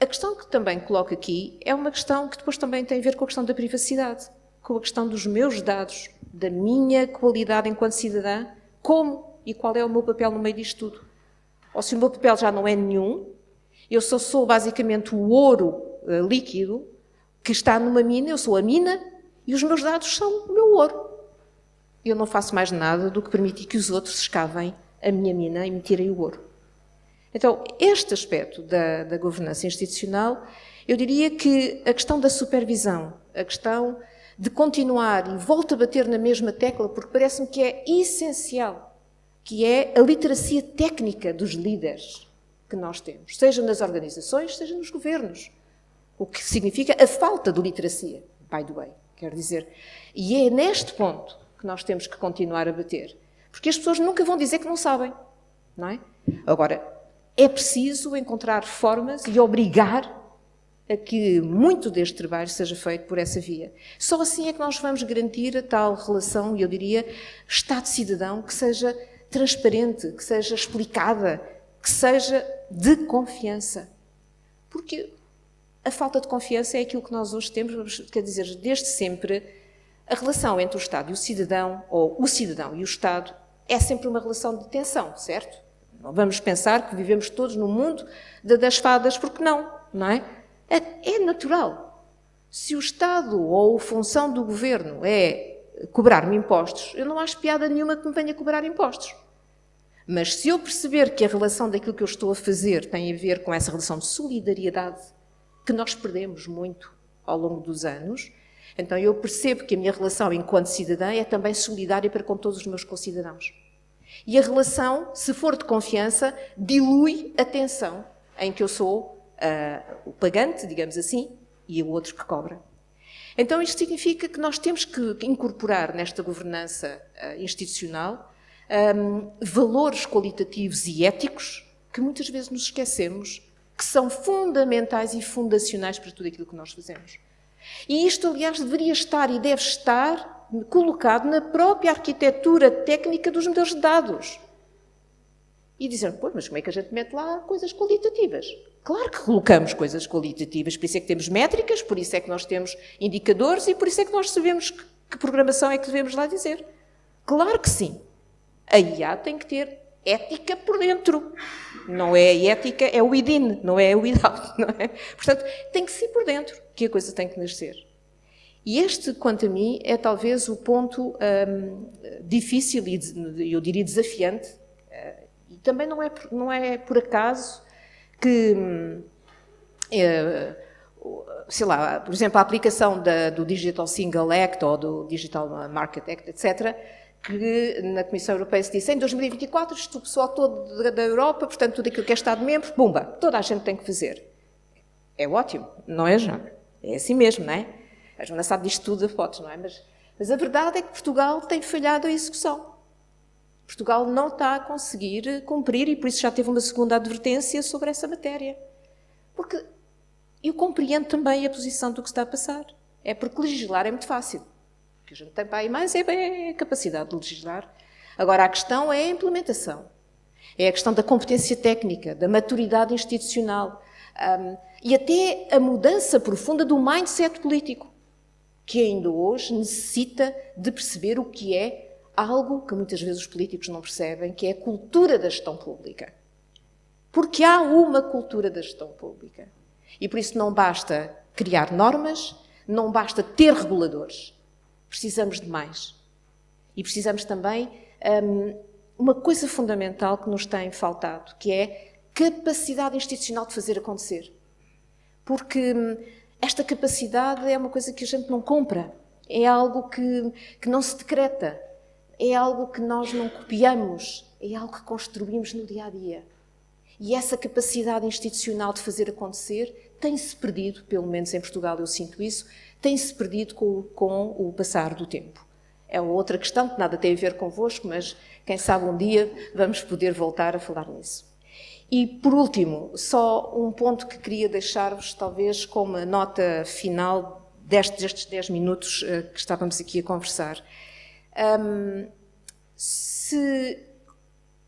A questão que também coloco aqui é uma questão que depois também tem a ver com a questão da privacidade, com a questão dos meus dados, da minha qualidade enquanto cidadã, como e qual é o meu papel no meio disto tudo. Ou se o meu papel já não é nenhum, eu só sou basicamente o ouro líquido que está numa mina, eu sou a mina e os meus dados são o meu ouro. Eu não faço mais nada do que permitir que os outros escavem a minha mina e me tirem o ouro. Então, este aspecto da governança institucional, eu diria que a questão da supervisão, a questão de continuar, e volto a bater na mesma tecla, porque parece-me que é essencial, que é a literacia técnica dos líderes que nós temos, seja nas organizações, seja nos governos. O que significa a falta de literacia, by the way, quero dizer. E é neste ponto que nós temos que continuar a bater. Porque as pessoas nunca vão dizer que não sabem, não é? Agora, é preciso encontrar formas e obrigar a que muito deste trabalho seja feito por essa via. Só assim é que nós vamos garantir a tal relação, e eu diria, Estado-cidadão, que seja transparente, que seja explicada, que seja de confiança. Porque a falta de confiança é aquilo que nós hoje temos, quer dizer, desde sempre, a relação entre o Estado e o cidadão, ou o cidadão e o Estado, é sempre uma relação de tensão, certo? Não vamos pensar que vivemos todos no mundo das fadas, porque não é? É natural. Se o Estado ou a função do governo é cobrar-me impostos, eu não acho piada nenhuma que me venha cobrar impostos. Mas se eu perceber que a relação daquilo que eu estou a fazer tem a ver com essa relação de solidariedade que nós perdemos muito ao longo dos anos, então eu percebo que a minha relação enquanto cidadã é também solidária para com todos os meus concidadãos. E a relação, se for de confiança, dilui a tensão em que eu sou o pagante, digamos assim, e o outro que cobra. Então isto significa que nós temos que incorporar nesta governança institucional valores qualitativos e éticos que muitas vezes nos esquecemos, que são fundamentais e fundacionais para tudo aquilo que nós fazemos. E isto, aliás, deveria estar e deve estar colocado na própria arquitetura técnica dos modelos de dados. E dizem, pois, mas como é que a gente mete lá coisas qualitativas? Claro que colocamos coisas qualitativas, por isso é que temos métricas, por isso é que nós temos indicadores e por isso é que nós sabemos que programação é que devemos lá dizer. Claro que sim. A IA tem que ter ética por dentro. Não é a ética, é o within, não é o without, não é? Portanto, tem que ser por dentro que a coisa tem que nascer. E este, quanto a mim, é talvez o ponto difícil e, eu diria, desafiante. E também não é por acaso que, sei lá, por exemplo, a aplicação do Digital Single Act ou do Digital Market Act, etc., que na Comissão Europeia se disse em 2024 isto o pessoal todo da Europa, portanto, tudo aquilo que é Estado-membro, pumba, toda a gente tem que fazer. É ótimo, não é, Joana? É assim mesmo, não é? A Joana sabe disto tudo a fotos, não é? Mas a verdade é que Portugal tem falhado a execução. Portugal não está a conseguir cumprir e por isso já teve uma segunda advertência sobre essa matéria. Porque eu compreendo também a posição do que está a passar. É porque legislar é muito fácil. O que a gente tem para aí mais é a capacidade de legislar. Agora, a questão é a implementação. É a questão da competência técnica, da maturidade institucional e até a mudança profunda do mindset político, que ainda hoje necessita de perceber o que é algo que muitas vezes os políticos não percebem, que é a cultura da gestão pública. Porque há uma cultura da gestão pública. E por isso não basta criar normas, não basta ter reguladores. Precisamos de mais. E precisamos também uma coisa fundamental que nos tem faltado, que é capacidade institucional de fazer acontecer. Porque esta capacidade é uma coisa que a gente não compra. É algo que não se decreta. É algo que nós não copiamos. É algo que construímos no dia-a-dia. E essa capacidade institucional de fazer acontecer tem-se perdido, pelo menos em Portugal eu sinto isso, tem-se perdido com o passar do tempo. É outra questão que nada tem a ver convosco, mas quem sabe um dia vamos poder voltar a falar nisso. E, por último, só um ponto que queria deixar-vos, talvez, como nota final destes 10 minutos que estávamos aqui a conversar.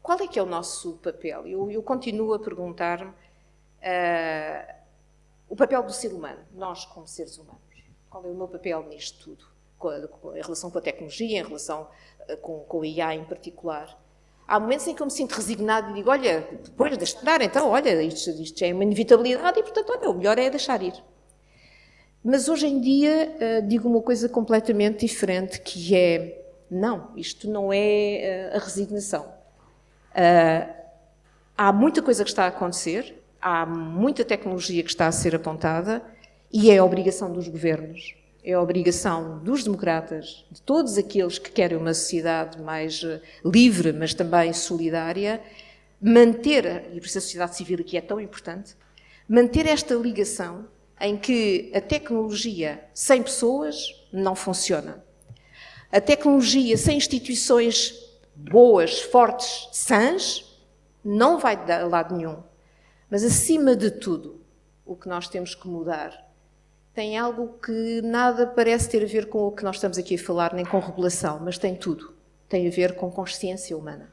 Qual é que é o nosso papel? Eu continuo a perguntar-me o papel do ser humano, nós como seres humanos. Qual é o meu papel nisto tudo? Em relação com a tecnologia, em relação com o IA em particular. Há momentos em que eu me sinto resignado e digo, olha, depois de estudar, então, olha, isto já é uma inevitabilidade e, portanto, olha, o melhor é deixar ir. Mas hoje em dia digo uma coisa completamente diferente, que é, não, isto não é a resignação. Há muita coisa que está a acontecer, há muita tecnologia que está a ser apontada e é a obrigação dos governos, é a obrigação dos democratas, de todos aqueles que querem uma sociedade mais livre, mas também solidária, manter, e por isso a sociedade civil aqui é tão importante, manter esta ligação em que a tecnologia sem pessoas não funciona. A tecnologia sem instituições boas, fortes, sãs, não vai dar a lado nenhum. Mas, acima de tudo, o que nós temos que mudar tem algo que nada parece ter a ver com o que nós estamos aqui a falar, nem com regulação, mas tem tudo. Tem a ver com consciência humana.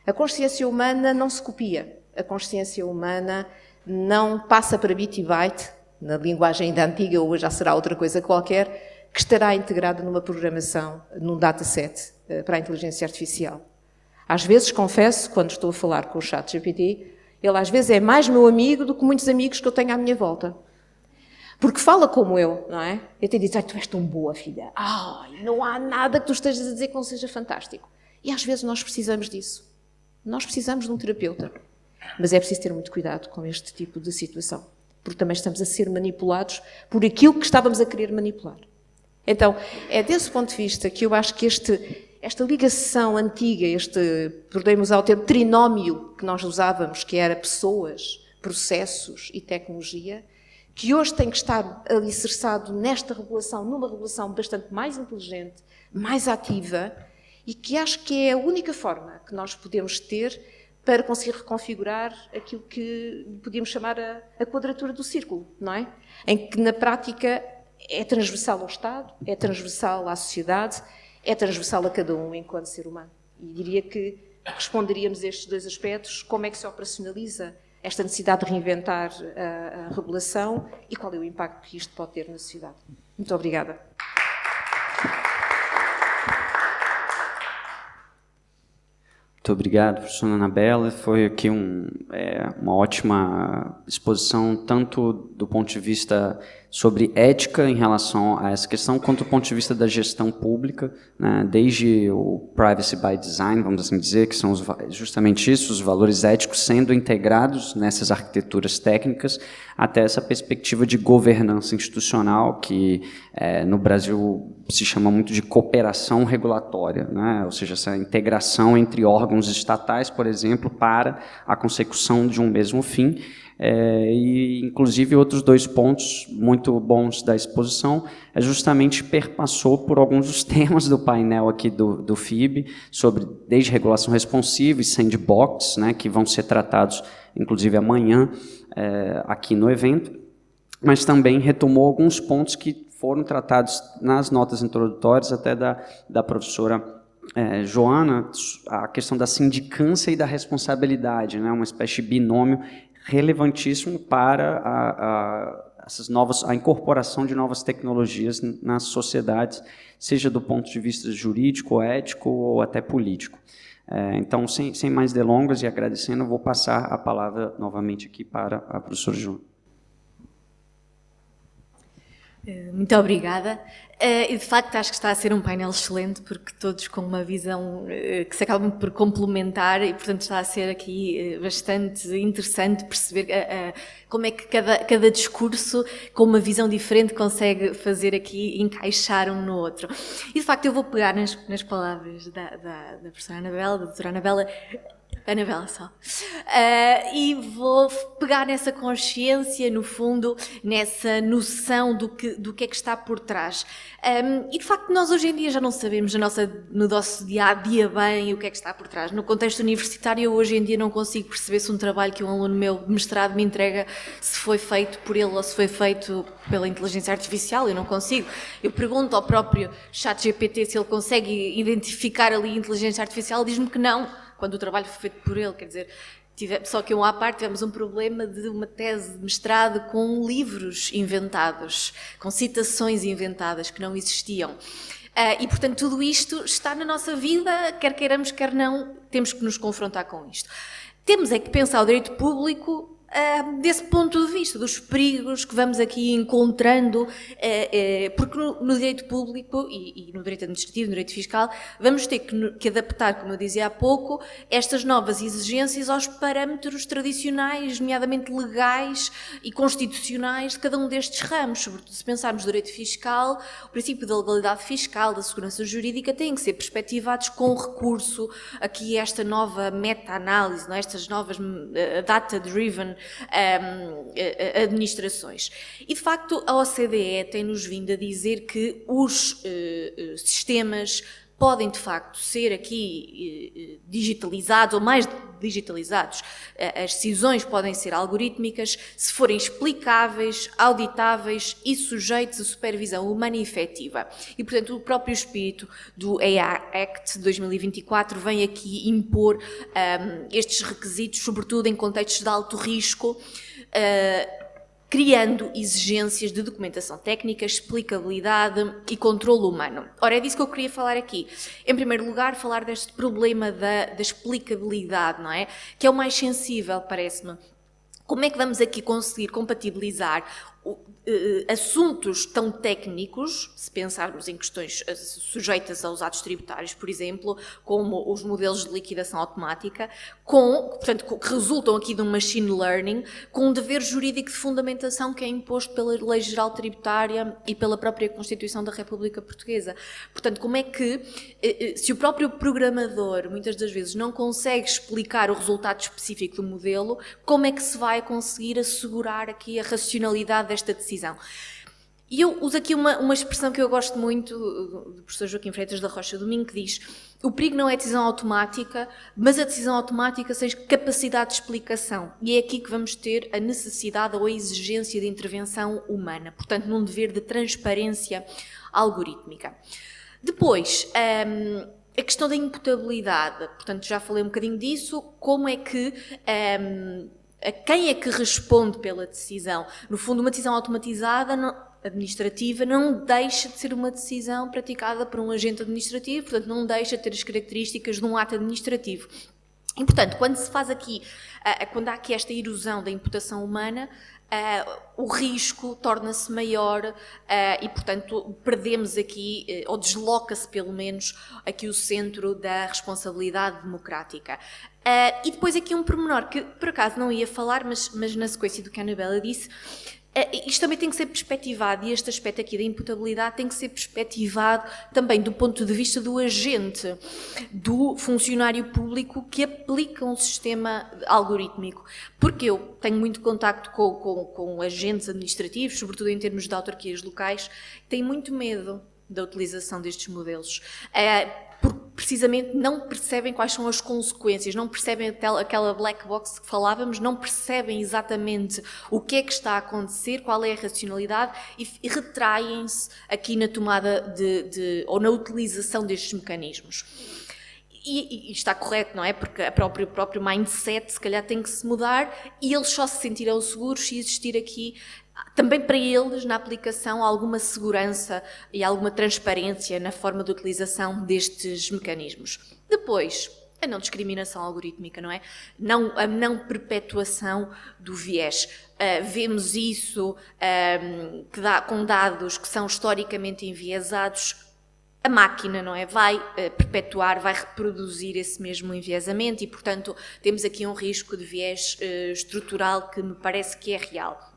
A consciência humana não se copia. A consciência humana não passa para bit e byte, na linguagem ainda antiga, ou já será outra coisa qualquer, que estará integrada numa programação, num dataset para a inteligência artificial. Às vezes, confesso, quando estou a falar com o ChatGPT, ele às vezes é mais meu amigo do que muitos amigos que eu tenho à minha volta. Porque fala como eu, não é? Eu te digo, tu és tão boa, filha. Não há nada que tu estejas a dizer que não seja fantástico. E às vezes nós precisamos disso. Nós precisamos de um terapeuta. Mas é preciso ter muito cuidado com este tipo de situação. Porque também estamos a ser manipulados por aquilo que estávamos a querer manipular. Então, é desse ponto de vista que eu acho que esta ligação antiga, podemos usar o termo trinómio que nós usávamos, que era pessoas, processos e tecnologia, que hoje tem que estar alicerçado nesta regulação, numa regulação bastante mais inteligente, mais ativa, e que acho que é a única forma que nós podemos ter para conseguir reconfigurar aquilo que podíamos chamar a quadratura do círculo, não é? Em que, na prática, é transversal ao Estado, é transversal à sociedade, é transversal a cada um enquanto ser humano. E diria que responderíamos a estes dois aspectos, como é que se operacionaliza esta necessidade de reinventar a regulação e qual é o impacto que isto pode ter na sociedade. Muito obrigada. Muito obrigado, professora Anabela. Foi aqui uma ótima exposição, tanto do ponto de vista sobre ética em relação a essa questão, quanto do ponto de vista da gestão pública, né, desde o privacy by design, vamos assim dizer, que são justamente isso, os valores éticos sendo integrados nessas arquiteturas técnicas, até essa perspectiva de governança institucional, que no Brasil se chama muito de cooperação regulatória, né, ou seja, essa integração entre órgãos estatais, por exemplo, para a consecução de um mesmo fim. E, inclusive, outros dois pontos muito bons da exposição justamente perpassou por alguns dos temas do painel aqui do FIB, sobre desde regulação responsiva e sandbox, né, que vão ser tratados, inclusive, amanhã aqui no evento, mas também retomou alguns pontos que foram tratados nas notas introdutórias, até da professora Joana, a questão da sindicância e da responsabilidade, né, uma espécie de binômio relevantíssimo para a incorporação de novas tecnologias nas sociedades, seja do ponto de vista jurídico, ético ou até político. Então, sem mais delongas e agradecendo, eu vou passar a palavra novamente aqui para a professora Joana. Muito obrigada. E de facto acho que está a ser um painel excelente, porque todos com uma visão que se acabam por complementar, e portanto está a ser aqui bastante interessante perceber como é que cada discurso com uma visão diferente consegue fazer aqui, encaixar um no outro. E de facto eu vou pegar nas palavras da professora Anabela, da doutora Anabela só. E vou pegar nessa consciência, no fundo, nessa noção do que é que está por trás. E de facto nós hoje em dia já não sabemos no nosso dia-a-dia bem o que é que está por trás. No contexto universitário eu hoje em dia não consigo perceber se um trabalho que um aluno meu de mestrado me entrega, se foi feito por ele ou se foi feito pela inteligência artificial. Eu não consigo. Eu pergunto ao próprio ChatGPT se ele consegue identificar ali inteligência artificial, diz-me que não, quando o trabalho foi feito por ele. Quer dizer, só que à parte tivemos um problema de uma tese de mestrado com livros inventados, com citações inventadas que não existiam. E, portanto, tudo isto está na nossa vida, quer queiramos, quer não, temos que nos confrontar com isto. Temos é que pensar o direito público desse ponto de vista, dos perigos que vamos aqui encontrando, porque no direito público e no direito administrativo, no direito fiscal, vamos ter que adaptar, como eu dizia há pouco, estas novas exigências aos parâmetros tradicionais, nomeadamente legais e constitucionais de cada um destes ramos. Sobretudo se pensarmos no direito fiscal, o princípio da legalidade fiscal, da segurança jurídica, têm que ser perspectivados com recurso aqui a esta nova meta-análise, estas novas data-driven administrações. E, de facto, a OCDE tem-nos vindo a dizer que os sistemas podem, de facto, ser aqui digitalizados ou mais digitalizados. As decisões podem ser algorítmicas se forem explicáveis, auditáveis e sujeitos a supervisão humana e efetiva. E, portanto, o próprio espírito do AI Act de 2024 vem aqui impor estes requisitos, sobretudo em contextos de alto risco, criando exigências de documentação técnica, explicabilidade e controle humano. Ora, é disso que eu queria falar aqui. Em primeiro lugar, falar deste problema da explicabilidade, não é? Que é o mais sensível, parece-me. Como é que vamos aqui conseguir compatibilizar assuntos tão técnicos, se pensarmos em questões sujeitas aos atos tributários, por exemplo, como os modelos de liquidação automática, portanto, que resultam aqui de um machine learning, com um dever jurídico de fundamentação que é imposto pela Lei Geral Tributária e pela própria Constituição da República Portuguesa. Portanto, como é que, se o próprio programador, muitas das vezes, não consegue explicar o resultado específico do modelo, como é que se vai conseguir assegurar aqui a racionalidade desta decisão? E eu uso aqui uma expressão que eu gosto muito do professor Joaquim Freitas da Rocha Domingo, que diz: o perigo não é a decisão automática, mas a decisão automática sem capacidade de explicação. E é aqui que vamos ter a necessidade ou a exigência de intervenção humana, portanto, num dever de transparência algorítmica. Depois, a questão da imputabilidade, portanto, já falei um bocadinho disso, como é que a quem é que responde pela decisão? No fundo, uma decisão automatizada, administrativa, não deixa de ser uma decisão praticada por um agente administrativo, portanto, não deixa de ter as características de um ato administrativo. E, portanto, quando se faz aqui, quando há aqui esta erosão da imputação humana, o risco torna-se maior e, portanto, perdemos aqui, ou desloca-se pelo menos, aqui o centro da responsabilidade democrática. E depois aqui um pormenor que, por acaso, não ia falar, mas na sequência do que a Anabela disse, isto também tem que ser perspectivado, e este aspecto aqui da imputabilidade tem que ser perspectivado também do ponto de vista do agente, do funcionário público que aplica um sistema algorítmico. Porque eu tenho muito contacto com agentes administrativos, sobretudo em termos de autarquias locais, que têm muito medo da utilização destes modelos. Porque precisamente não percebem quais são as consequências, não percebem aquela black box que falávamos, não percebem exatamente o que é que está a acontecer, qual é a racionalidade e retraem-se aqui na tomada ou na utilização destes mecanismos. E está correto, não é? Porque o próprio mindset se calhar tem que se mudar e eles só se sentirão seguros se existir aqui também para eles, na aplicação, alguma segurança e alguma transparência na forma de utilização destes mecanismos. Depois, a não discriminação algorítmica, não é? A não perpetuação do viés. Vemos isso com dados que são historicamente enviesados. A máquina, não é? Vai perpetuar, vai reproduzir esse mesmo enviesamento e, portanto, temos aqui um risco de viés estrutural que me parece que é real.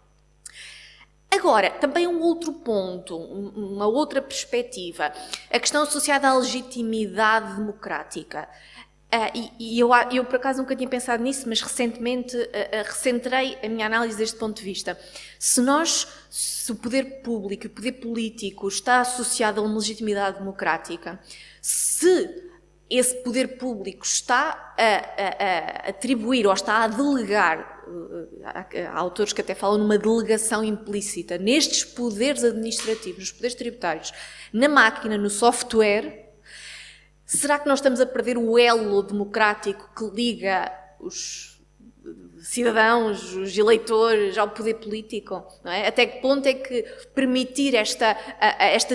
Agora, também um outro ponto, uma outra perspectiva, a questão associada à legitimidade democrática. Eu, por acaso, nunca tinha pensado nisso, mas recentemente recentrei a minha análise deste ponto de vista. Se o poder público, o poder político está associado a uma legitimidade democrática, se esse poder público está a atribuir ou está a delegar, há autores que até falam numa delegação implícita, nestes poderes administrativos, nos poderes tributários, na máquina, no software, será que nós estamos a perder o elo democrático que liga os cidadãos, os eleitores ao poder político? Não é? Até que ponto é que permitir esta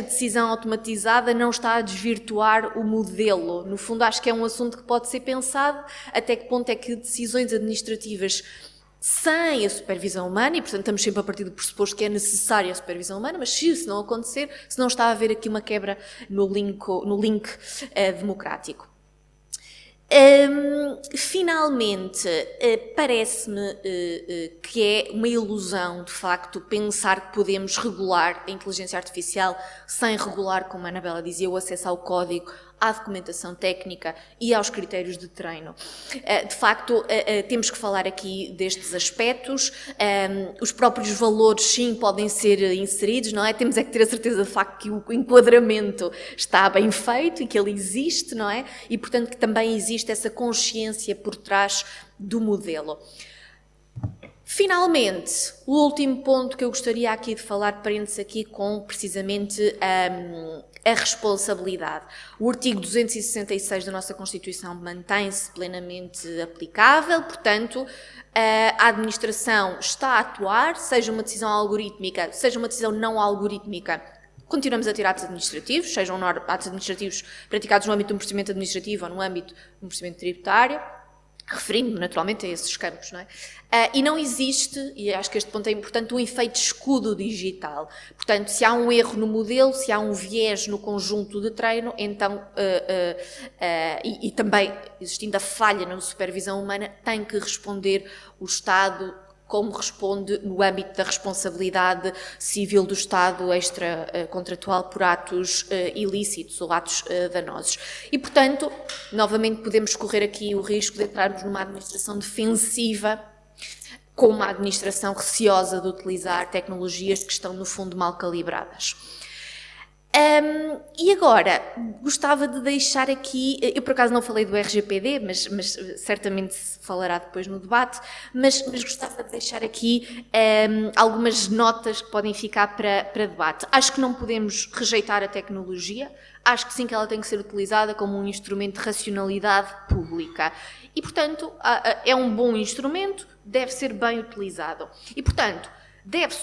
decisão automatizada não está a desvirtuar o modelo? No fundo, acho que é um assunto que pode ser pensado. Até que ponto é que decisões administrativas sem a supervisão humana, e portanto estamos sempre a partir do pressuposto que é necessária a supervisão humana, mas se isso não acontecer, se não está a haver aqui uma quebra no link democrático. Finalmente, parece-me que é uma ilusão, de facto, pensar que podemos regular a inteligência artificial sem regular, como a Anabela dizia, o acesso ao código, à documentação técnica e aos critérios de treino. De facto, temos que falar aqui destes aspectos. Os próprios valores, sim, podem ser inseridos, não é? Temos é que ter a certeza, de facto, que o enquadramento está bem feito e que ele existe, não é? E, portanto, que também existe essa consciência por trás do modelo. Finalmente, o último ponto que eu gostaria aqui de falar prende-se aqui com, precisamente, a responsabilidade. O artigo 266 da nossa Constituição mantém-se plenamente aplicável, portanto, a administração está a atuar, seja uma decisão algorítmica, seja uma decisão não algorítmica. Continuamos a ter atos administrativos, sejam atos administrativos praticados no âmbito de um procedimento administrativo ou no âmbito de um procedimento tributário, referindo-me naturalmente a esses campos, não é? E não existe, e acho que este ponto é importante, um efeito escudo digital. Portanto, se há um erro no modelo, se há um viés no conjunto de treino, então, e também existindo a falha na supervisão humana, tem que responder o Estado como responde no âmbito da responsabilidade civil do Estado extracontratual por atos ilícitos ou atos danosos. E, portanto, novamente podemos correr aqui o risco de entrarmos numa administração defensiva com uma administração receosa de utilizar tecnologias que estão, no fundo, mal calibradas. E agora, gostava de deixar aqui, eu por acaso não falei do RGPD, mas certamente se falará depois no debate, mas gostava de deixar aqui algumas notas que podem ficar para debate. Acho que não podemos rejeitar a tecnologia, acho que sim que ela tem que ser utilizada como um instrumento de racionalidade pública. E, portanto, é um bom instrumento, deve ser bem utilizado. E, portanto, deve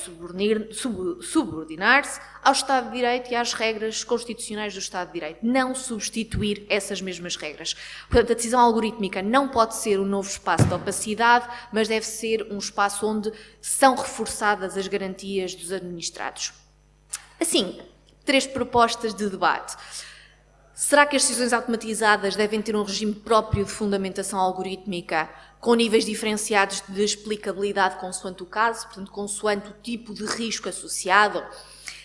subordinar-se ao Estado de Direito e às regras constitucionais do Estado de Direito, não substituir essas mesmas regras. Portanto, a decisão algorítmica não pode ser um novo espaço de opacidade, mas deve ser um espaço onde são reforçadas as garantias dos administrados. Assim, 3 propostas de debate. Será que as decisões automatizadas devem ter um regime próprio de fundamentação algorítmica com níveis diferenciados de explicabilidade consoante o caso, portanto, consoante o tipo de risco associado?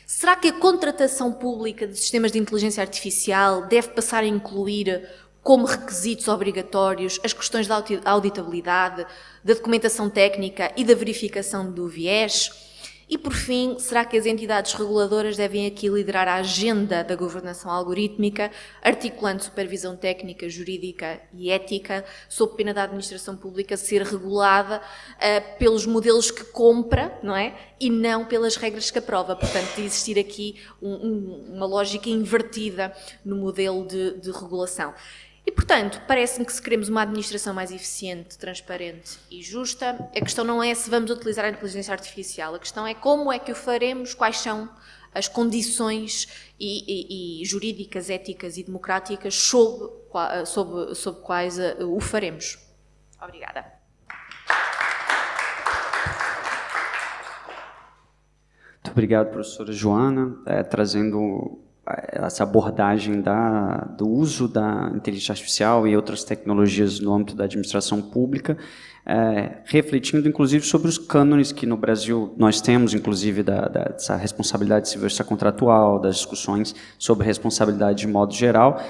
Será que a contratação pública de sistemas de inteligência artificial deve passar a incluir como requisitos obrigatórios as questões da auditabilidade, da documentação técnica e da verificação do viés? E, por fim, será que as entidades reguladoras devem aqui liderar a agenda da governação algorítmica, articulando supervisão técnica, jurídica e ética, sob pena da administração pública ser regulada pelos modelos que compra, não é? E não pelas regras que aprova. Portanto, de existir aqui uma lógica invertida no modelo de regulação. E, portanto, parece-me que se queremos uma administração mais eficiente, transparente e justa, a questão não é se vamos utilizar a inteligência artificial, a questão é como é que o faremos, quais são as condições e jurídicas, éticas e democráticas sob quais o faremos. Obrigada. Muito obrigado, professora Joana, trazendo essa abordagem do uso da inteligência artificial e outras tecnologias no âmbito da administração pública, refletindo, inclusive, sobre os cânones que no Brasil nós temos, inclusive, dessa responsabilidade civil extracontratual, das discussões sobre responsabilidade de modo geral,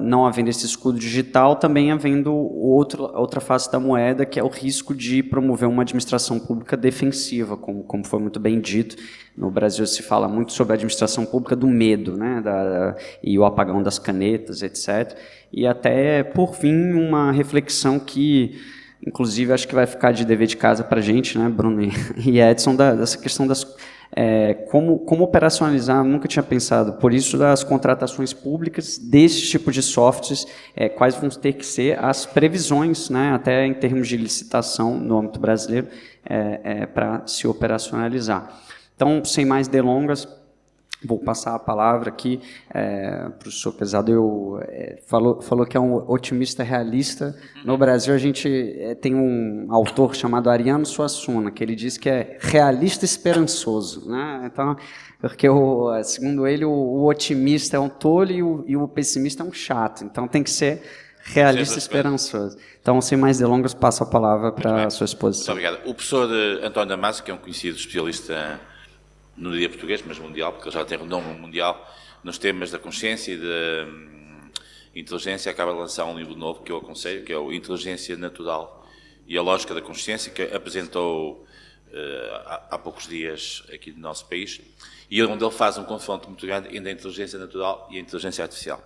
não havendo esse escudo digital, também havendo outra face da moeda, que é o risco de promover uma administração pública defensiva, como foi muito bem dito. No Brasil se fala muito sobre a administração pública do medo, né, e o apagão das canetas, etc. E até, por fim, uma reflexão que, inclusive, acho que vai ficar de dever de casa para a gente, né, Bruno e Edson, dessa questão como operacionalizar, nunca tinha pensado, por isso das contratações públicas desse tipo de softwares, quais vão ter que ser as previsões, né, até em termos de licitação no âmbito brasileiro, para se operacionalizar. Então, sem mais delongas, vou passar a palavra aqui para o professor Pesado. Falou que é um otimista realista. No Brasil, a gente tem um autor chamado Ariano Suassuna, que ele diz que é realista esperançoso, né? Então, porque, segundo ele, o otimista é um tolo e o pessimista é um chato. Então, tem que ser realista esperançoso. Então, sem mais delongas, passo a palavra para a sua exposição. Muito obrigado. O professor António Damasio, que é um conhecido especialista no dia português, mas mundial, porque ele já tem renome mundial nos temas da consciência e da inteligência, acaba de lançar um livro novo que eu aconselho, que é o Inteligência Natural e a Lógica da Consciência, que apresentou há poucos dias aqui no nosso país, e onde ele faz um confronto muito grande entre a inteligência natural e a inteligência artificial.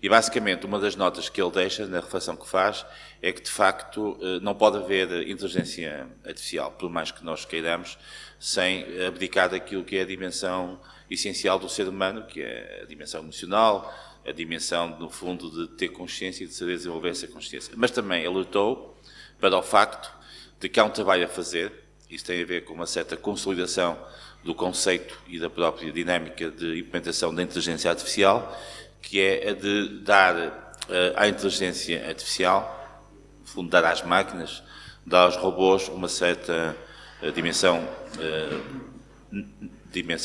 E, basicamente, uma das notas que ele deixa na reflexão que faz é que, de facto, não pode haver inteligência artificial, por mais que nós queiramos, sem abdicar daquilo que é a dimensão essencial do ser humano, que é a dimensão emocional, a dimensão, no fundo, de ter consciência e de saber desenvolver essa consciência. Mas também alertou para o facto de que há um trabalho a fazer, isso tem a ver com uma certa consolidação do conceito e da própria dinâmica de implementação da inteligência artificial, que é a de dar à inteligência artificial, no fundo, dar às máquinas, dar aos robôs uma certa dimensão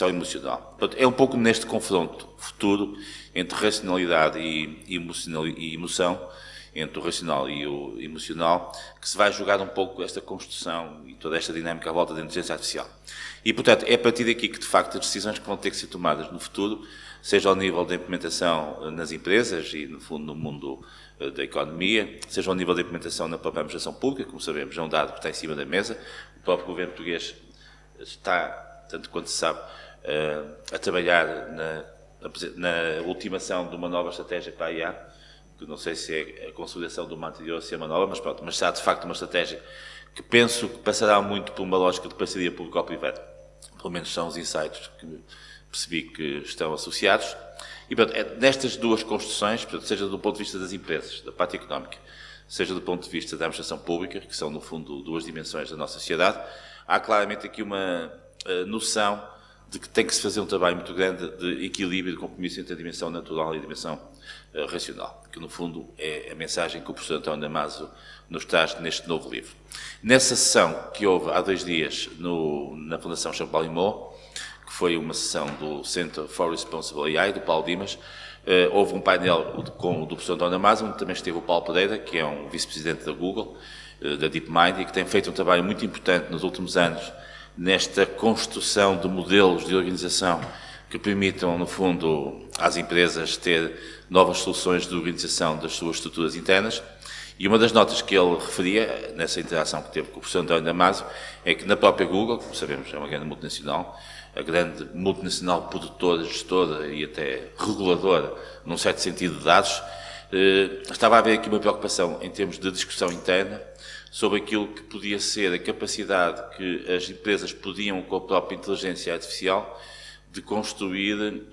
emocional. Portanto, é um pouco neste confronto futuro entre racionalidade e emoção, entre o racional e o emocional, que se vai jogar um pouco esta construção e toda esta dinâmica à volta da inteligência artificial. E, portanto, é a partir daqui que, de facto, as decisões que vão ter que ser tomadas no futuro, seja ao nível da implementação nas empresas e, no fundo, no mundo da economia, seja ao nível da implementação na própria administração pública, como sabemos, é um dado que está em cima da mesa. O próprio governo português está, tanto quanto se sabe, a trabalhar na ultimação de uma nova estratégia para a IA, que não sei se é a consolidação de uma anterior ou se é uma nova, mas pronto, mas será de facto uma estratégia que penso que passará muito por uma lógica de parceria público-privada. Pelo menos são os insights que percebi que estão associados. E, portanto, nestas duas construções, portanto, seja do ponto de vista das empresas, da parte económica, seja do ponto de vista da administração pública, que são, no fundo, duas dimensões da nossa sociedade, há claramente aqui uma noção de que tem que se fazer um trabalho muito grande de equilíbrio e de compromisso entre a dimensão natural e a dimensão racional, que, no fundo, é a mensagem que o professor António Damasio nos traz neste novo livro. Nessa sessão que houve há 2 dias na Fundação Champalimau, que foi uma sessão do Center for Responsible AI, do Paulo Dimas, houve um painel com o do professor António Damasio, onde também esteve o Paulo Pereira, que é um vice-presidente da Google, da DeepMind, e que tem feito um trabalho muito importante nos últimos anos nesta construção de modelos de organização que permitam, no fundo, às empresas ter novas soluções de organização das suas estruturas internas. E uma das notas que ele referia, nessa interação que teve com o professor António Damasio, é que na própria Google, como sabemos, é uma grande multinacional, a grande multinacional produtora, gestora e até reguladora, num certo sentido, de dados, estava a haver aqui uma preocupação em termos de discussão interna sobre aquilo que podia ser a capacidade que as empresas podiam, com a própria inteligência artificial, de construir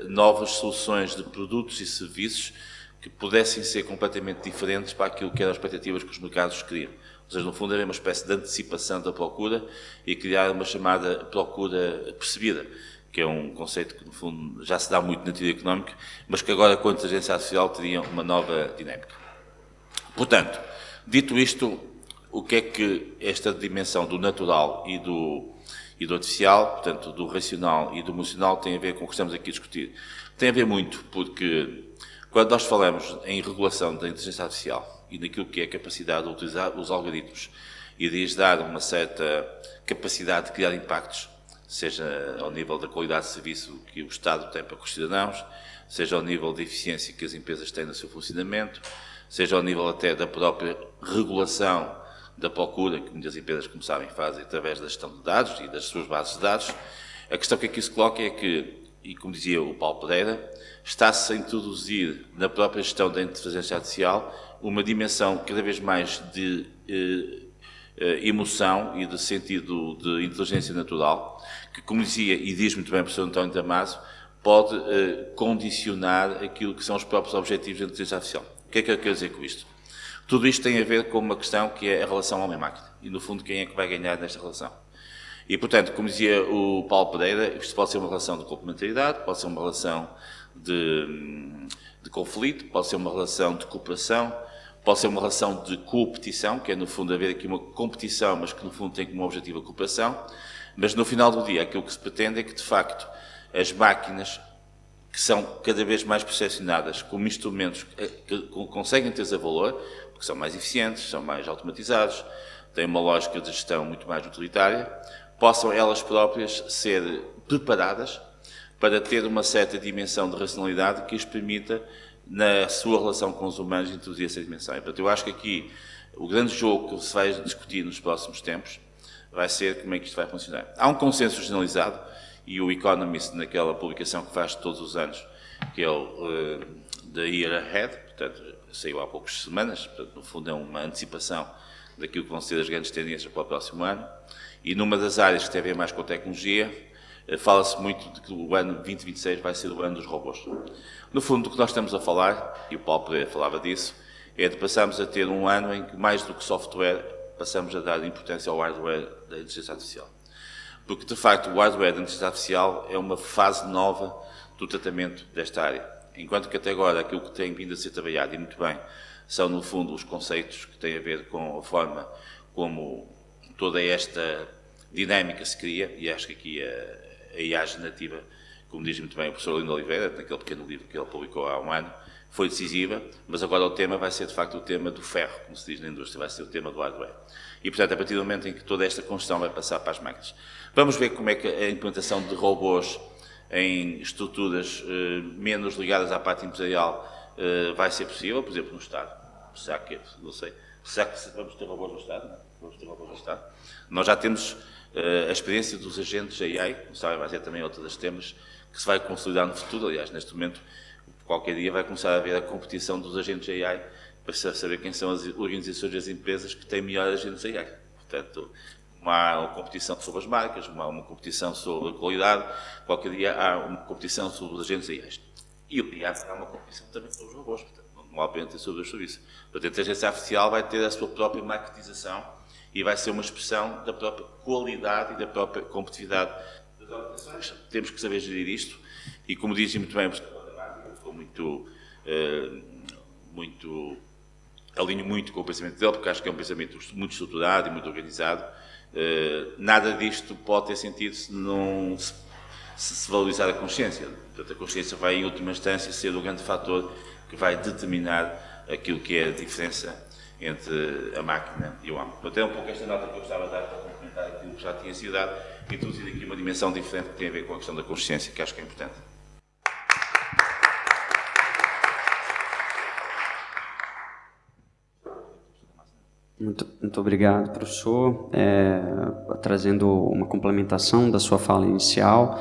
novas soluções de produtos e serviços que pudessem ser completamente diferentes para aquilo que eram as expectativas que os mercados queriam. Ou seja, no fundo, era uma espécie de antecipação da procura e criar uma chamada procura percebida, que é um conceito que, no fundo, já se dá muito na teoria económica, mas que agora, com a inteligência artificial, teria uma nova dinâmica. Portanto, dito isto, o que é que esta dimensão do natural e do artificial, portanto, do racional e do emocional, tem a ver com o que estamos aqui a discutir? Tem a ver muito, porque quando nós falamos em regulação da inteligência artificial e naquilo que é a capacidade de utilizar os algoritmos e de lhes dar uma certa capacidade de criar impactos, seja ao nível da qualidade de serviço que o Estado tem para com os cidadãos, seja ao nível de eficiência que as empresas têm no seu funcionamento, seja ao nível até da própria regulação da procura, que muitas empresas, como sabem, fazem através da gestão de dados e das suas bases de dados. A questão que aqui se coloca é que, e como dizia o Paulo Pereira, está-se a introduzir na própria gestão da inteligência artificial uma dimensão cada vez mais de emoção e de sentido de inteligência natural, que, como dizia e diz muito bem o professor António Damasio, pode condicionar aquilo que são os próprios objetivos da inteligência artificial. O que é que eu quero dizer com isto? Tudo isto tem a ver com uma questão que é a relação homem-máquina. E, no fundo, quem é que vai ganhar nesta relação? E, portanto, como dizia o Paulo Pereira, isto pode ser uma relação de complementaridade, pode ser uma relação de conflito, pode ser uma relação de cooperação, pode ser uma relação de competição, que é, no fundo, haver aqui uma competição, mas que, no fundo, tem como objetivo a cooperação. Mas, no final do dia, aquilo que se pretende é que, de facto, as máquinas, que são cada vez mais percepcionadas como instrumentos que conseguem ter valor, porque são mais eficientes, são mais automatizados, têm uma lógica de gestão muito mais utilitária, possam elas próprias ser preparadas para ter uma certa dimensão de racionalidade que as permita, na sua relação com os humanos, introduzir essa dimensão. E, portanto, eu acho que aqui o grande jogo que se vai discutir nos próximos tempos vai ser como é que isto vai funcionar. Há um consenso generalizado, e o Economist, naquela publicação que faz todos os anos, que é o The Year Ahead, portanto, saiu há poucas semanas, portanto, no fundo é uma antecipação daquilo que vão ser as grandes tendências para o próximo ano, e numa das áreas que tem a ver mais com a tecnologia, fala-se muito de que o ano 2026 vai ser o ano dos robôs. No fundo, do que nós estamos a falar, e o Paulo Pereira falava disso, é de passarmos a ter um ano em que, mais do que software, passamos a dar importância ao hardware da inteligência artificial. Porque, de facto, o hardware da inteligência artificial é uma fase nova do tratamento desta área. Enquanto que até agora aquilo que tem vindo a ser trabalhado, e muito bem, são, no fundo, os conceitos que têm a ver com a forma como toda esta dinâmica se cria, e acho que aqui a IA generativa, como diz muito bem o professor Lindo Oliveira, naquele pequeno livro que ele publicou há um ano, foi decisiva, mas agora o tema vai ser, de facto, o tema do ferro, como se diz na indústria, vai ser o tema do hardware. E, portanto, a partir do momento em que toda esta construção vai passar para as máquinas. Vamos ver como é que a implementação de robôs em estruturas menos ligadas à parte empresarial vai ser possível, por exemplo, no Estado. Será que, não sei, será que vamos ter robôs no Estado? Não? Vamos ter robôs no Estado? Nós já temos a experiência dos agentes AI, como sabem, vai ser também outro dos temas que se vai consolidar no futuro. Aliás, neste momento, qualquer dia vai começar a haver a competição dos agentes AI para saber quem são as organizações das empresas que têm melhores agentes AI. Portanto, há uma competição sobre as marcas, há uma competição sobre a qualidade, qualquer dia há uma competição sobre os agentes AI. E o IA será uma competição também sobre os robôs, portanto, não há pena ter sobre os serviços. Portanto, a inteligência artificial vai ter a sua própria marketização e vai ser uma expressão da própria qualidade e da própria competitividade das organizações. Temos que saber gerir isto e, como dizem muito bem, alinho muito com o pensamento dele, porque acho que é um pensamento muito estruturado e muito organizado. Nada disto pode ter sentido se não se valorizar a consciência. Portanto, a consciência vai, em última instância, ser o grande fator que vai determinar aquilo que é a diferença entre a máquina e o homem. Portanto, é um pouco esta nota que eu gostava de dar para complementar aquilo que já tinha sido dado, introduzir aqui uma dimensão diferente que tem a ver com a questão da consciência, que acho que é importante. Muito obrigado, professor. Trazendo uma complementação da sua fala inicial,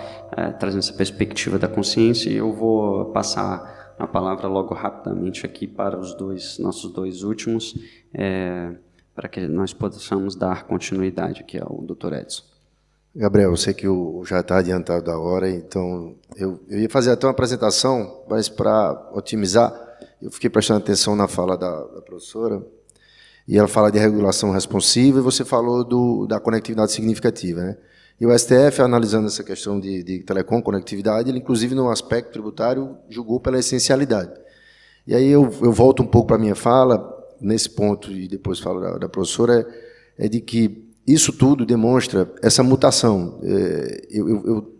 trazendo essa perspectiva da consciência, eu vou passar a palavra logo rapidamente aqui para os nossos dois últimos, para que nós possamos dar continuidade aqui ao Dr. Edson. Gabriel, eu sei que já está adiantado da hora, então eu ia fazer até uma apresentação, mas para otimizar, eu fiquei prestando atenção na fala da professora, e ela fala de regulação responsiva, e você falou da conectividade significativa, né? E o STF, analisando essa questão de telecom, conectividade, ele, inclusive, no aspecto tributário, julgou pela essencialidade. E aí eu volto um pouco para a minha fala, nesse ponto, e depois falo da professora, é de que isso tudo demonstra essa mutação.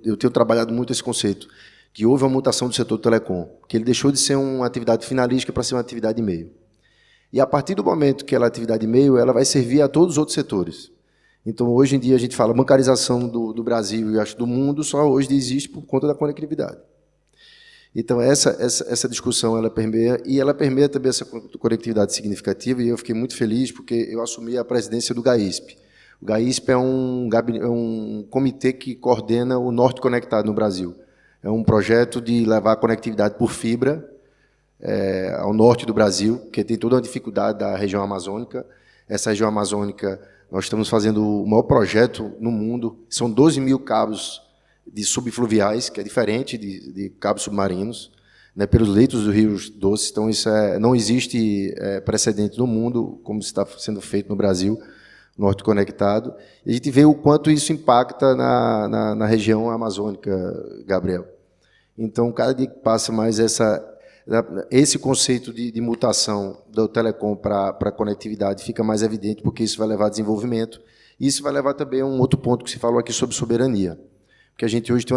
Eu tenho trabalhado muito esse conceito, que houve uma mutação do setor do telecom, que ele deixou de ser uma atividade finalística para ser uma atividade de meio. E, a partir do momento que ela é atividade de meio, ela vai servir a todos os outros setores. Então, hoje em dia, a gente fala bancarização do Brasil e, acho, do mundo, só hoje existe por conta da conectividade. Então, essa discussão, ela permeia, e ela permeia também essa conectividade significativa, e eu fiquei muito feliz porque eu assumi a presidência do GAISP. O GAISP é um comitê que coordena o Norte Conectado no Brasil. É um projeto de levar a conectividade por fibra ao norte do Brasil, porque tem toda a dificuldade da região amazônica. Essa região amazônica, nós estamos fazendo o maior projeto no mundo, são 12 mil cabos de subfluviais, que é diferente de cabos submarinos, né, pelos leitos dos rios doces. Então, isso não existe precedente no mundo, como está sendo feito no Brasil, Norte Conectado. E a gente vê o quanto isso impacta na região amazônica, Gabriel. Então, cada dia que passa mais esse conceito de mutação do telecom para a conectividade fica mais evidente, porque isso vai levar a desenvolvimento. E isso vai levar também a um outro ponto que se falou aqui sobre soberania, porque a gente hoje tem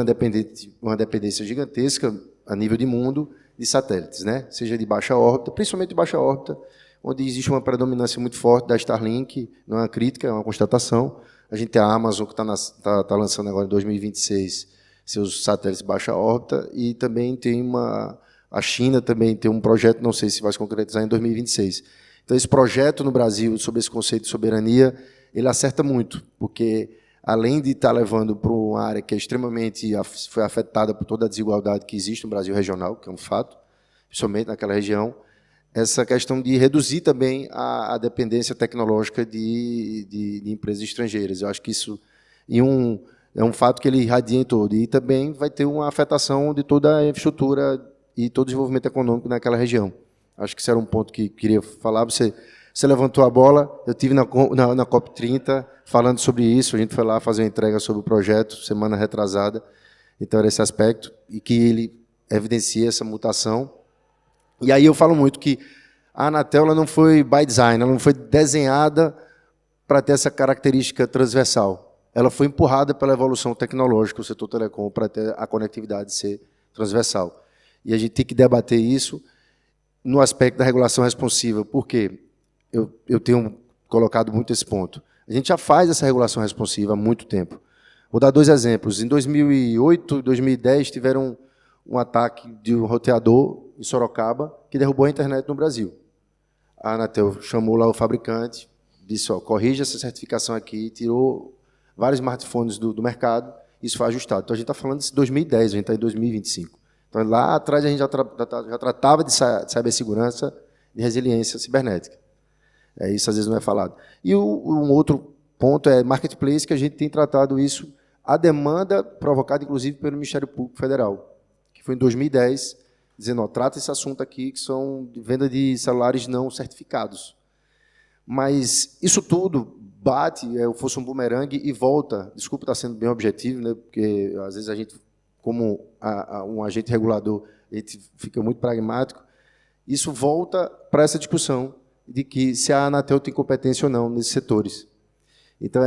uma dependência gigantesca a nível de mundo de satélites, né? Seja de baixa órbita, principalmente de baixa órbita, onde existe uma predominância muito forte da Starlink, não é uma crítica, é uma constatação. A gente tem a Amazon, que está lançando agora em 2026 seus satélites de baixa órbita, e também tem a China também tem um projeto, não sei se vai se concretizar em 2026. Então, esse projeto no Brasil, sobre esse conceito de soberania, ele acerta muito, porque, além de estar levando para uma área que é extremamente foi afetada por toda a desigualdade que existe no Brasil regional, que é um fato, principalmente naquela região, essa questão de reduzir também a dependência tecnológica de empresas estrangeiras. Eu acho que isso é um fato que ele irradia em todo. E também vai ter uma afetação de toda a infraestrutura e todo o desenvolvimento econômico naquela região. Acho que esse era um ponto que queria falar. Você levantou a bola, eu estive na COP30 falando sobre isso, a gente foi lá fazer uma entrega sobre o projeto, semana retrasada, então era esse aspecto, e que ele evidencia essa mutação. E aí eu falo muito que a Anatel ela não foi by design, ela não foi desenhada para ter essa característica transversal. Ela foi empurrada pela evolução tecnológica do setor telecom para ter a conectividade ser transversal. E a gente tem que debater isso no aspecto da regulação responsiva, porque eu tenho colocado muito esse ponto. A gente já faz essa regulação responsiva há muito tempo. Vou dar 2 exemplos. Em 2008 e 2010, tiveram um ataque de um roteador em Sorocaba que derrubou a internet no Brasil. A Anatel chamou lá o fabricante, disse, corrija essa certificação aqui, tirou vários smartphones do mercado, isso foi ajustado. Então, a gente está falando de 2010, a gente está em 2025. Então, lá atrás, a gente já tratava de cibersegurança, de resiliência cibernética. Isso, às vezes, não é falado. E um outro ponto é marketplace, que a gente tem tratado isso, a demanda provocada, inclusive, pelo Ministério Público Federal, que foi em 2010, dizendo, trata esse assunto aqui, que são de venda de celulares não certificados. Mas isso tudo bate, fosse um bumerangue e volta. Desculpa estar sendo bem objetivo, né, porque, às vezes, a gente, como um agente regulador, a gente fica muito pragmático. Isso volta para essa discussão de que se a Anatel tem competência ou não nesses setores. Então,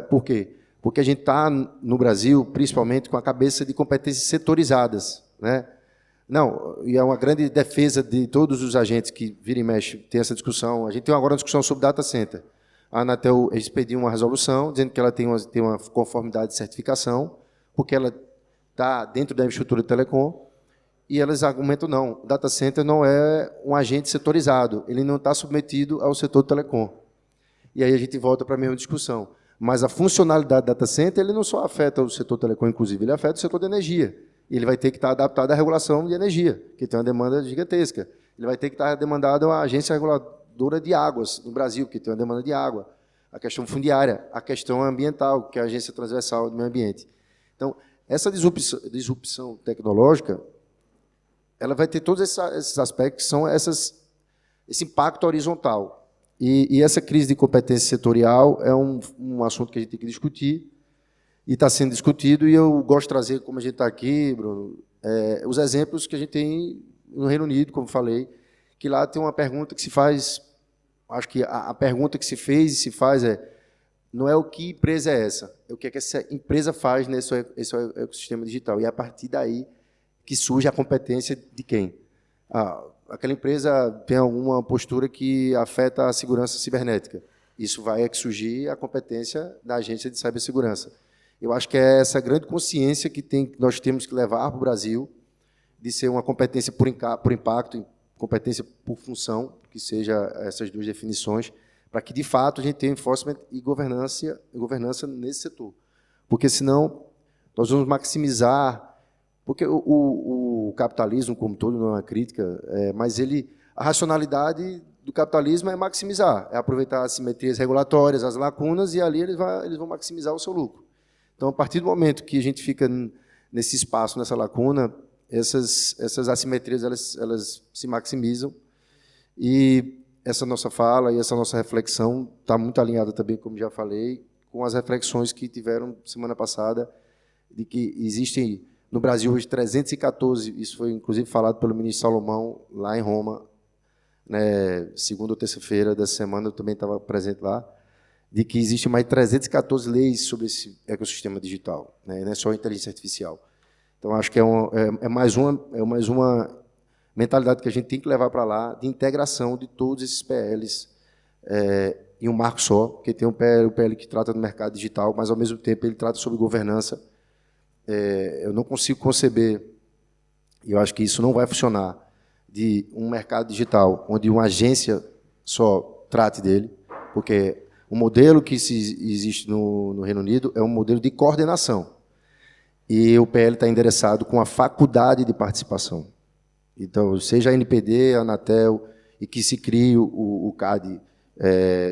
por quê? Porque a gente está, no Brasil, principalmente, com a cabeça de competências setorizadas, né? Não, e é uma grande defesa de todos os agentes que vira e mexe, tem essa discussão. A gente tem agora uma discussão sobre data center. A Anatel expediu uma resolução dizendo que ela tem uma conformidade de certificação, porque ela está dentro da infraestrutura de telecom, e elas argumentam, não, o data center não é um agente setorizado, ele não está submetido ao setor de telecom. E aí a gente volta para a mesma discussão. Mas a funcionalidade do data center ele não só afeta o setor de telecom, inclusive, ele afeta o setor de energia. Ele vai ter que estar adaptado à regulação de energia, que tem uma demanda gigantesca. Ele vai ter que estar demandado à agência reguladora de águas no Brasil, que tem uma demanda de água. A questão fundiária, a questão ambiental, que é a Agência Transversal do Meio Ambiente. Então, essa disrupção tecnológica, ela vai ter todos esses aspectos, que são esse impacto horizontal. E essa crise de competência setorial é um assunto que a gente tem que discutir. e está sendo discutido, e eu gosto de trazer, como a gente está aqui, Bruno, os exemplos que a gente tem no Reino Unido, como falei, que lá tem uma pergunta que se faz, acho que a pergunta que se fez e se faz não é o que empresa é essa, é o que essa empresa faz nesse ecossistema digital, e é a partir daí que surge a competência de quem? Aquela empresa tem alguma postura que afeta a segurança cibernética. Isso vai surgir a competência da agência de cibersegurança. Eu acho que é essa grande consciência que nós temos que levar para o Brasil, de ser uma competência por impacto, competência por função, que seja essas duas definições, para que, de fato, a gente tenha enforcement e governança nesse setor. Porque, senão, nós vamos maximizar... Porque o capitalismo, como todo, não é uma crítica, mas a racionalidade do capitalismo é maximizar, é aproveitar as simetrias regulatórias, as lacunas, e ali eles vão maximizar o seu lucro. Então, a partir do momento que a gente fica nesse espaço, nessa lacuna, essas assimetrias elas se maximizam, e essa nossa fala e essa nossa reflexão está muito alinhada também, como já falei, com as reflexões que tiveram semana passada, de que existem no Brasil hoje 314, isso foi inclusive falado pelo ministro Salomão lá em Roma, né, segunda ou terça-feira dessa semana, eu também estava presente lá, de que existem mais 314 leis sobre esse ecossistema digital, né, não é só inteligência artificial. Então, acho que é mais uma mentalidade que a gente tem que levar para lá, de integração de todos esses PLs em um marco só, porque tem o PL que trata do mercado digital, mas, ao mesmo tempo, ele trata sobre governança. Eu não consigo conceber, e eu acho que isso não vai funcionar, de um mercado digital onde uma agência só trate dele, porque o modelo que existe no Reino Unido é um modelo de coordenação, e o PL está endereçado com a faculdade de participação. Então, seja a NPD, a Anatel, e que se crie o CAD,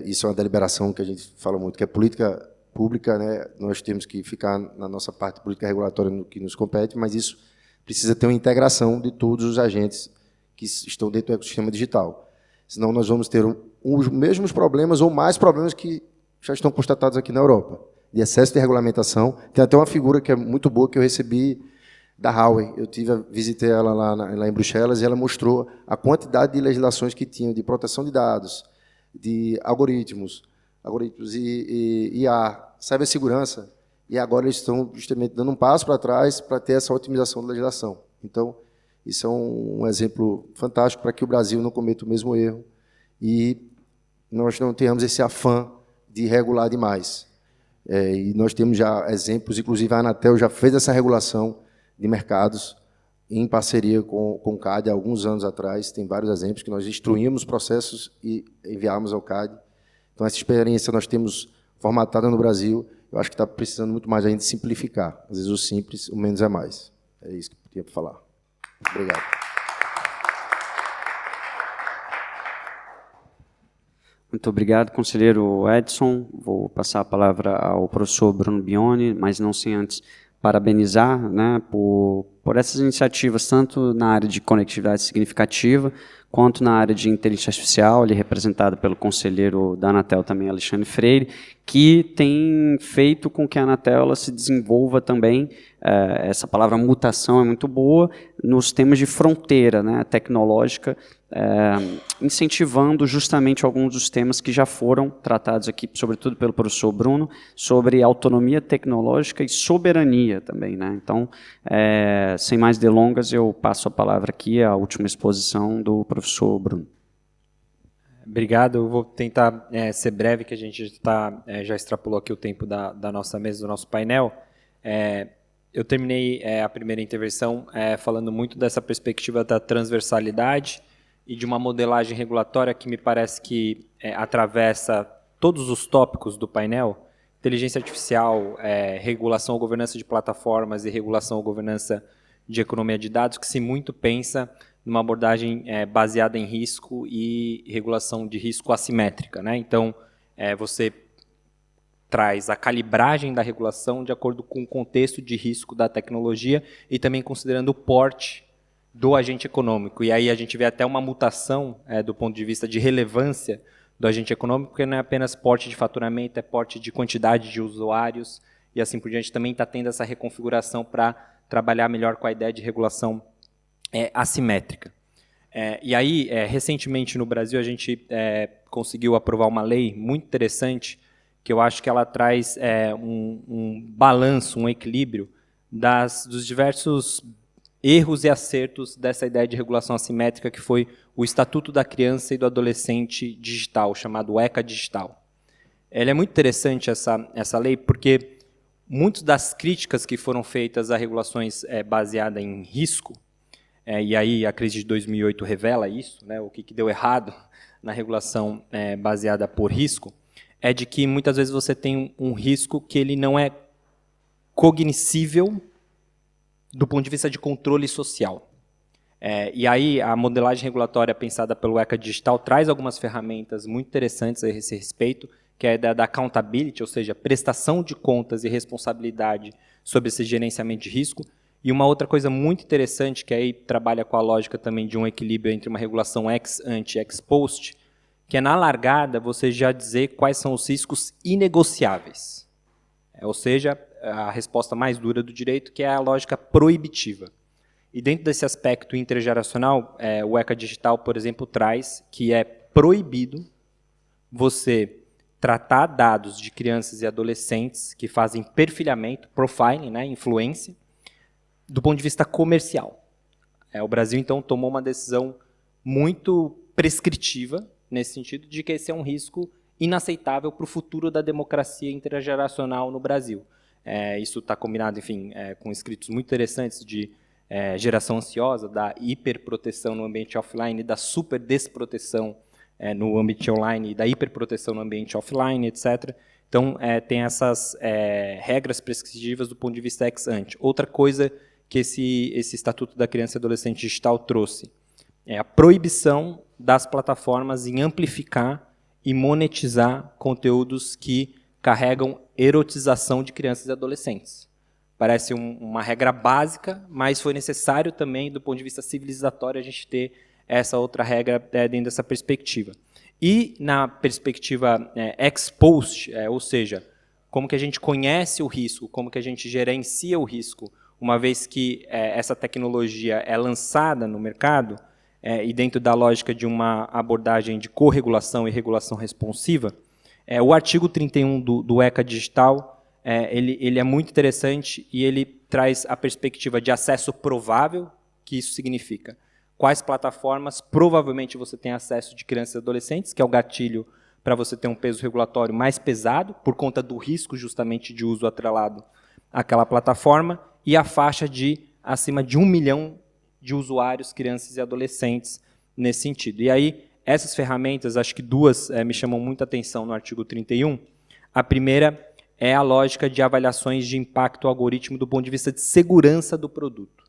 isso é uma deliberação que a gente fala muito, que é política pública, né? Nós temos que ficar na nossa parte política regulatória no que nos compete, mas isso precisa ter uma integração de todos os agentes que estão dentro do ecossistema digital. Senão nós vamos ter os mesmos problemas ou mais problemas que já estão constatados aqui na Europa, de excesso de regulamentação. Tem até uma figura que é muito boa que eu recebi da Huawei. Visitei ela lá em Bruxelas, e ela mostrou a quantidade de legislações que tinham de proteção de dados, de algoritmos e IA, cibersegurança, e agora eles estão justamente dando um passo para trás para ter essa otimização da legislação. Então, isso é um exemplo fantástico para que o Brasil não cometa o mesmo erro e nós não tenhamos esse afã de regular demais. E nós temos já exemplos, inclusive a Anatel já fez essa regulação de mercados em parceria com o CAD há alguns anos atrás. Tem vários exemplos que nós instruímos processos e enviamos ao CAD. Então, essa experiência nós temos formatada no Brasil. Eu acho que está precisando muito mais a gente simplificar. Às vezes o simples, o menos é mais. É isso que eu tinha para falar. Obrigado. Muito obrigado, conselheiro Edson. Vou passar a palavra ao professor Bruno Bione, mas não sem antes parabenizar, né, por essas iniciativas, tanto na área de conectividade significativa, quanto na área de inteligência artificial, ali representada pelo conselheiro da Anatel também, Alexandre Freire, que tem feito com que a Anatel ela se desenvolva também, essa palavra mutação é muito boa, nos temas de fronteira, né, tecnológica, incentivando justamente alguns dos temas que já foram tratados aqui, sobretudo pelo professor Bruno, sobre autonomia tecnológica e soberania também, né? Então, sem mais delongas, eu passo a palavra aqui à última exposição do professor Bruno. Obrigado, eu vou tentar ser breve, que a gente já extrapolou aqui o tempo da nossa mesa, do nosso painel. Eu terminei a primeira intervenção falando muito dessa perspectiva da transversalidade e de uma modelagem regulatória que me parece que atravessa todos os tópicos do painel: inteligência artificial, regulação ou governança de plataformas e regulação ou governança de economia de dados, que se muito pensa numa abordagem baseada em risco e regulação de risco assimétrica, né? Então, você traz a calibragem da regulação de acordo com o contexto de risco da tecnologia e também considerando o porte do agente econômico. E aí a gente vê até uma mutação do ponto de vista de relevância do agente econômico, porque não é apenas porte de faturamento, é porte de quantidade de usuários e assim por diante, também está tendo essa reconfiguração para trabalhar melhor com a ideia de regulação assimétrica. E aí, recentemente no Brasil, a gente conseguiu aprovar uma lei muito interessante, que eu acho que ela traz um balanço, um equilíbrio dos diversos erros e acertos dessa ideia de regulação assimétrica, que foi o Estatuto da Criança e do Adolescente Digital, chamado ECA Digital. Ela é muito interessante, essa lei, porque muitas das críticas que foram feitas a regulações baseadas em risco, e aí a crise de 2008 revela isso, né, o que deu errado na regulação baseada por risco, é de que muitas vezes você tem um risco que ele não é cognoscível do ponto de vista de controle social. E aí a modelagem regulatória pensada pelo ECA Digital traz algumas ferramentas muito interessantes a esse respeito, que é da accountability, ou seja, prestação de contas e responsabilidade sobre esse gerenciamento de risco. E uma outra coisa muito interessante, que aí trabalha com a lógica também de um equilíbrio entre uma regulação ex ante e ex post, que é na largada você já dizer quais são os riscos inegociáveis. Ou seja, a resposta mais dura do direito, que é a lógica proibitiva. E dentro desse aspecto intergeracional, o ECA Digital, por exemplo, traz que é proibido você tratar dados de crianças e adolescentes que fazem perfilhamento, profiling, né, influência, do ponto de vista comercial. O Brasil, então, tomou uma decisão muito prescritiva, nesse sentido, de que esse é um risco inaceitável para o futuro da democracia intergeracional no Brasil. Isso está combinado, enfim, com escritos muito interessantes de geração ansiosa, da hiperproteção no ambiente offline, da super desproteção no ambiente online, e da hiperproteção no ambiente offline, etc. Então, tem essas regras prescritivas do ponto de vista ex ante. Outra coisa que esse Estatuto da Criança e Adolescente Digital trouxe é a proibição das plataformas em amplificar e monetizar conteúdos que carregam erotização de crianças e adolescentes. Parece uma regra básica, mas foi necessário também, do ponto de vista civilizatório, a gente ter essa outra regra dentro dessa perspectiva. E na perspectiva ex post, ou seja, como que a gente conhece o risco, como que a gente gerencia o risco, uma vez que essa tecnologia é lançada no mercado, e dentro da lógica de uma abordagem de corregulação e regulação responsiva, o artigo 31 do ECA Digital, ele é muito interessante e ele traz a perspectiva de acesso provável, que isso significa quais plataformas provavelmente você tem acesso de crianças e adolescentes, que é o gatilho para você ter um peso regulatório mais pesado, por conta do risco justamente de uso atrelado àquela plataforma, e a faixa de acima de 1 milhão de usuários, crianças e adolescentes nesse sentido. E aí, essas ferramentas, acho que duas me chamam muita atenção no artigo 31. A primeira é a lógica de avaliações de impacto algoritmo do ponto de vista de segurança do produto.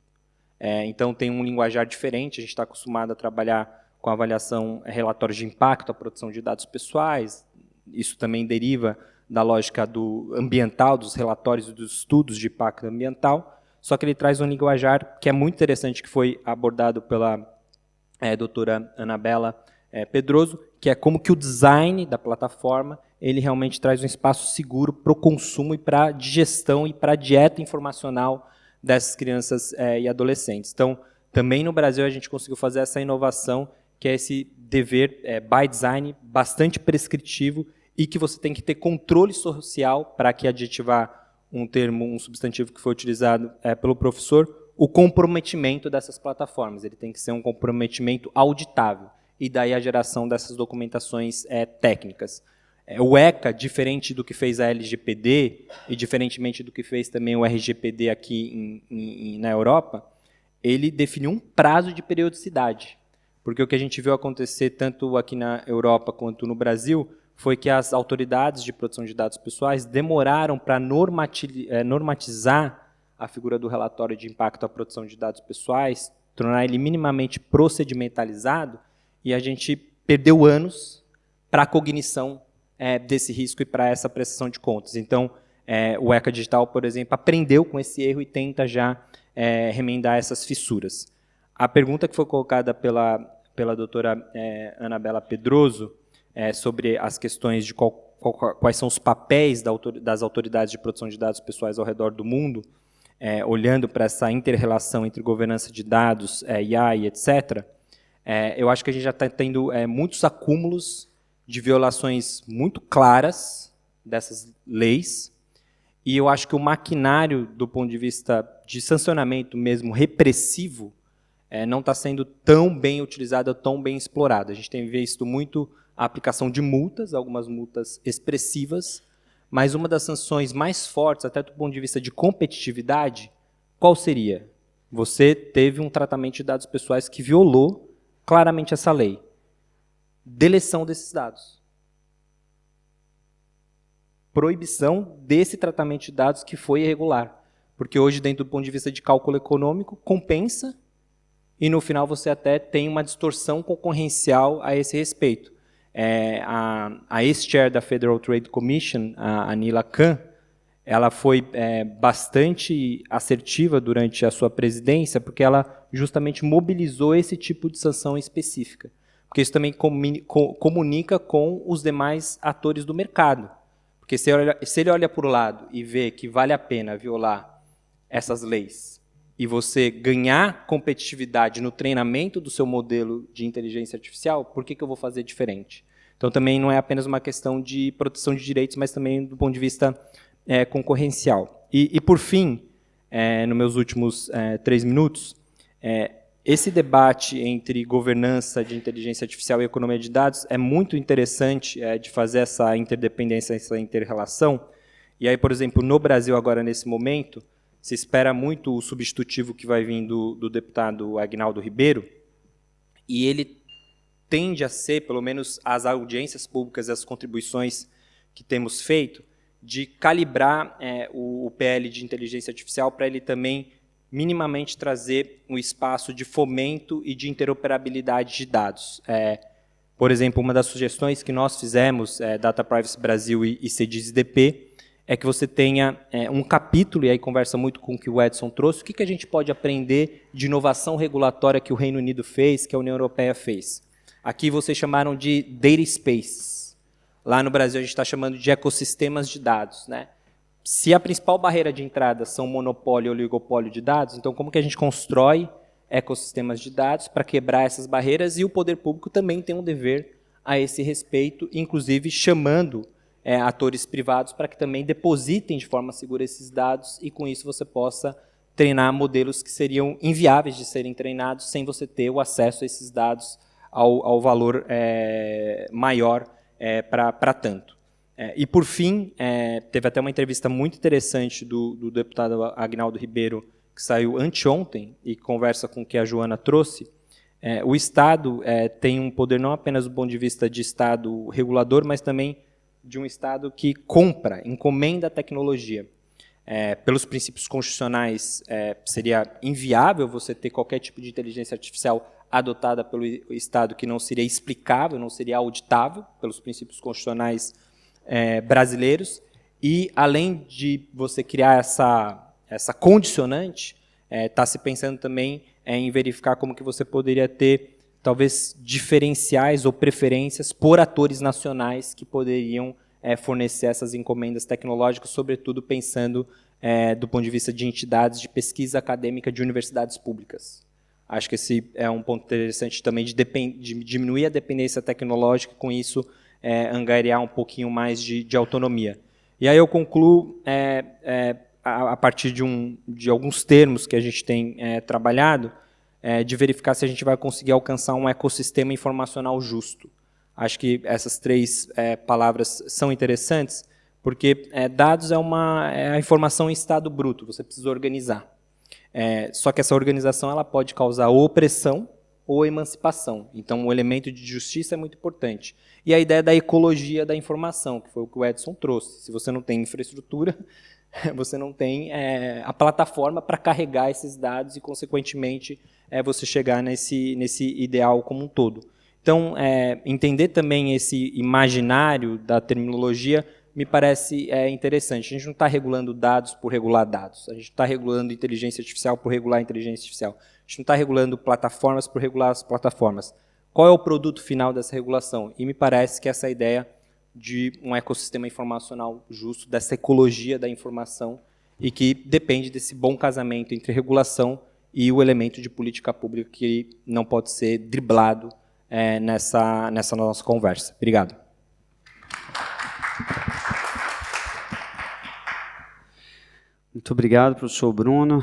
Então, tem um linguajar diferente, a gente está acostumado a trabalhar com avaliação, relatórios de impacto, a produção de dados pessoais, isso também deriva da lógica do ambiental, dos relatórios e dos estudos de impacto ambiental, só que ele traz um linguajar que é muito interessante, que foi abordado pela doutora Anabela Pedroso, que é como que o design da plataforma ele realmente traz um espaço seguro para o consumo e para a digestão e para a dieta informacional dessas crianças e adolescentes. Então, também no Brasil a gente conseguiu fazer essa inovação, que é esse dever by design bastante prescritivo e que você tem que ter controle social para que adjetivar um substantivo que foi utilizado pelo professor, o comprometimento dessas plataformas. Ele tem que ser um comprometimento auditável, e daí a geração dessas documentações técnicas. O ECA, diferente do que fez a LGPD, e diferentemente do que fez também o RGPD aqui na Europa, ele definiu um prazo de periodicidade, porque o que a gente viu acontecer tanto aqui na Europa quanto no Brasil foi que as autoridades de proteção de dados pessoais demoraram para normatizar a figura do relatório de impacto à proteção de dados pessoais, tornar ele minimamente procedimentalizado, e a gente perdeu anos para a cognição desse risco e para essa prestação de contas. Então, o ECA Digital, por exemplo, aprendeu com esse erro e tenta já remendar essas fissuras. A pergunta que foi colocada pela doutora Anabela Pedroso, sobre as questões de quais são os papéis das autoridades de proteção de dados pessoais ao redor do mundo, olhando para essa inter-relação entre governança de dados, IA e etc., eu acho que a gente já está tendo muitos acúmulos de violações muito claras dessas leis, e eu acho que o maquinário, do ponto de vista de sancionamento mesmo repressivo, não está sendo tão bem utilizado, tão bem explorado. A gente tem visto muito a aplicação de multas, algumas multas expressivas, mas uma das sanções mais fortes, até do ponto de vista de competitividade, qual seria? Você teve um tratamento de dados pessoais que violou claramente essa lei. Deleção desses dados. Proibição desse tratamento de dados que foi irregular. Porque hoje, dentro do ponto de vista de cálculo econômico, compensa, e no final você até tem uma distorção concorrencial a esse respeito. A ex-chair da Federal Trade Commission, a Nila Khan, ela foi bastante assertiva durante a sua presidência, porque ela justamente mobilizou esse tipo de sanção específica. Porque isso também comunica com os demais atores do mercado. Porque se ele olha para o lado e vê que vale a pena violar essas leis e você ganhar competitividade no treinamento do seu modelo de inteligência artificial, por que eu vou fazer diferente? Então, também não é apenas uma questão de proteção de direitos, mas também do ponto de vista concorrencial. E por fim, nos meus últimos 3 minutos, esse debate entre governança de inteligência artificial e economia de dados é muito interessante de fazer essa interdependência, essa inter-relação. E aí, por exemplo, no Brasil, agora nesse momento, se espera muito o substitutivo que vai vir do deputado Aguinaldo Ribeiro, e ele tende a ser, pelo menos as audiências públicas e as contribuições que temos feito, de calibrar o PL de inteligência artificial para ele também minimamente trazer um espaço de fomento e de interoperabilidade de dados. Por exemplo, uma das sugestões que nós fizemos, Data Privacy Brasil e CDIS-DP, é que você tenha um capítulo, e aí conversa muito com o que o Edson trouxe, o que a gente pode aprender de inovação regulatória que o Reino Unido fez, que a União Europeia fez. Aqui vocês chamaram de data spaces. Lá no Brasil a gente está chamando de ecossistemas de dados, né? Se a principal barreira de entrada são monopólio ou oligopólio de dados, então como que a gente constrói ecossistemas de dados para quebrar essas barreiras? E o poder público também tem um dever a esse respeito, inclusive chamando atores privados para que também depositem de forma segura esses dados e com isso você possa treinar modelos que seriam inviáveis de serem treinados sem você ter o acesso a esses dados ao valor maior para tanto. E, por fim, teve até uma entrevista muito interessante do deputado Aguinaldo Ribeiro, que saiu anteontem, e conversa com o que a Joana trouxe. O Estado tem um poder não apenas do ponto de vista de Estado regulador, mas também de um Estado que encomenda a tecnologia. Pelos princípios constitucionais, seria inviável você ter qualquer tipo de inteligência artificial adotada pelo Estado que não seria explicável, não seria auditável pelos princípios constitucionais brasileiros, e além de você criar essa condicionante, está se pensando também em verificar como que você poderia ter, talvez, diferenciais ou preferências por atores nacionais que poderiam fornecer essas encomendas tecnológicas, sobretudo pensando do ponto de vista de entidades de pesquisa acadêmica de universidades públicas. Acho que esse é um ponto interessante também de diminuir a dependência tecnológica, com isso angariar um pouquinho mais de autonomia. E aí eu concluo a partir de alguns termos que a gente tem trabalhado, de verificar se a gente vai conseguir alcançar um ecossistema informacional justo. Acho que essas 3 palavras são interessantes, porque dados é a informação em estado bruto, você precisa organizar. Só que essa organização ela pode causar opressão ou emancipação. Então, o elemento de justiça é muito importante. E a ideia da ecologia da informação, que foi o que o Edson trouxe. Se você não tem infraestrutura, você não tem a plataforma para carregar esses dados e, consequentemente, você chegar nesse ideal como um todo. Então, entender também esse imaginário da terminologia me parece interessante. A gente não está regulando dados por regular dados. A gente não está regulando inteligência artificial por regular inteligência artificial. A gente não está regulando plataformas por regular as plataformas. Qual é o produto final dessa regulação? E me parece que essa ideia de um ecossistema informacional justo, dessa ecologia da informação, e que depende desse bom casamento entre regulação e o elemento de política pública que não pode ser driblado nessa nossa conversa. Obrigado. Muito obrigado, professor Bruno.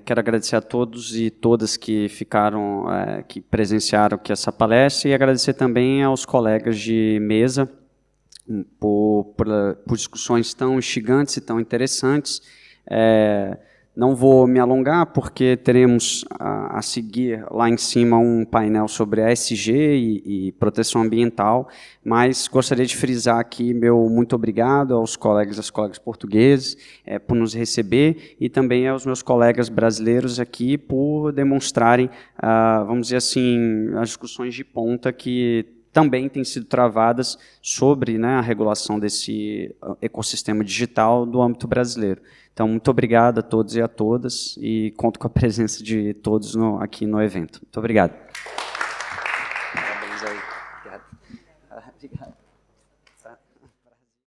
Quero agradecer a todos e todas que ficaram, que presenciaram aqui essa palestra, e agradecer também aos colegas de mesa por discussões tão instigantes e tão interessantes. Não vou me alongar, porque teremos a seguir lá em cima um painel sobre ESG e proteção ambiental, mas gostaria de frisar aqui meu muito obrigado aos colegas e às colegas portugueses por nos receber, e também aos meus colegas brasileiros aqui por demonstrarem, vamos dizer assim, as discussões de ponta que também têm sido travadas sobre, né, a regulação desse ecossistema digital do âmbito brasileiro. Então, muito obrigado a todos e a todas, e conto com a presença de todos aqui no evento. Muito obrigado. Obrigado.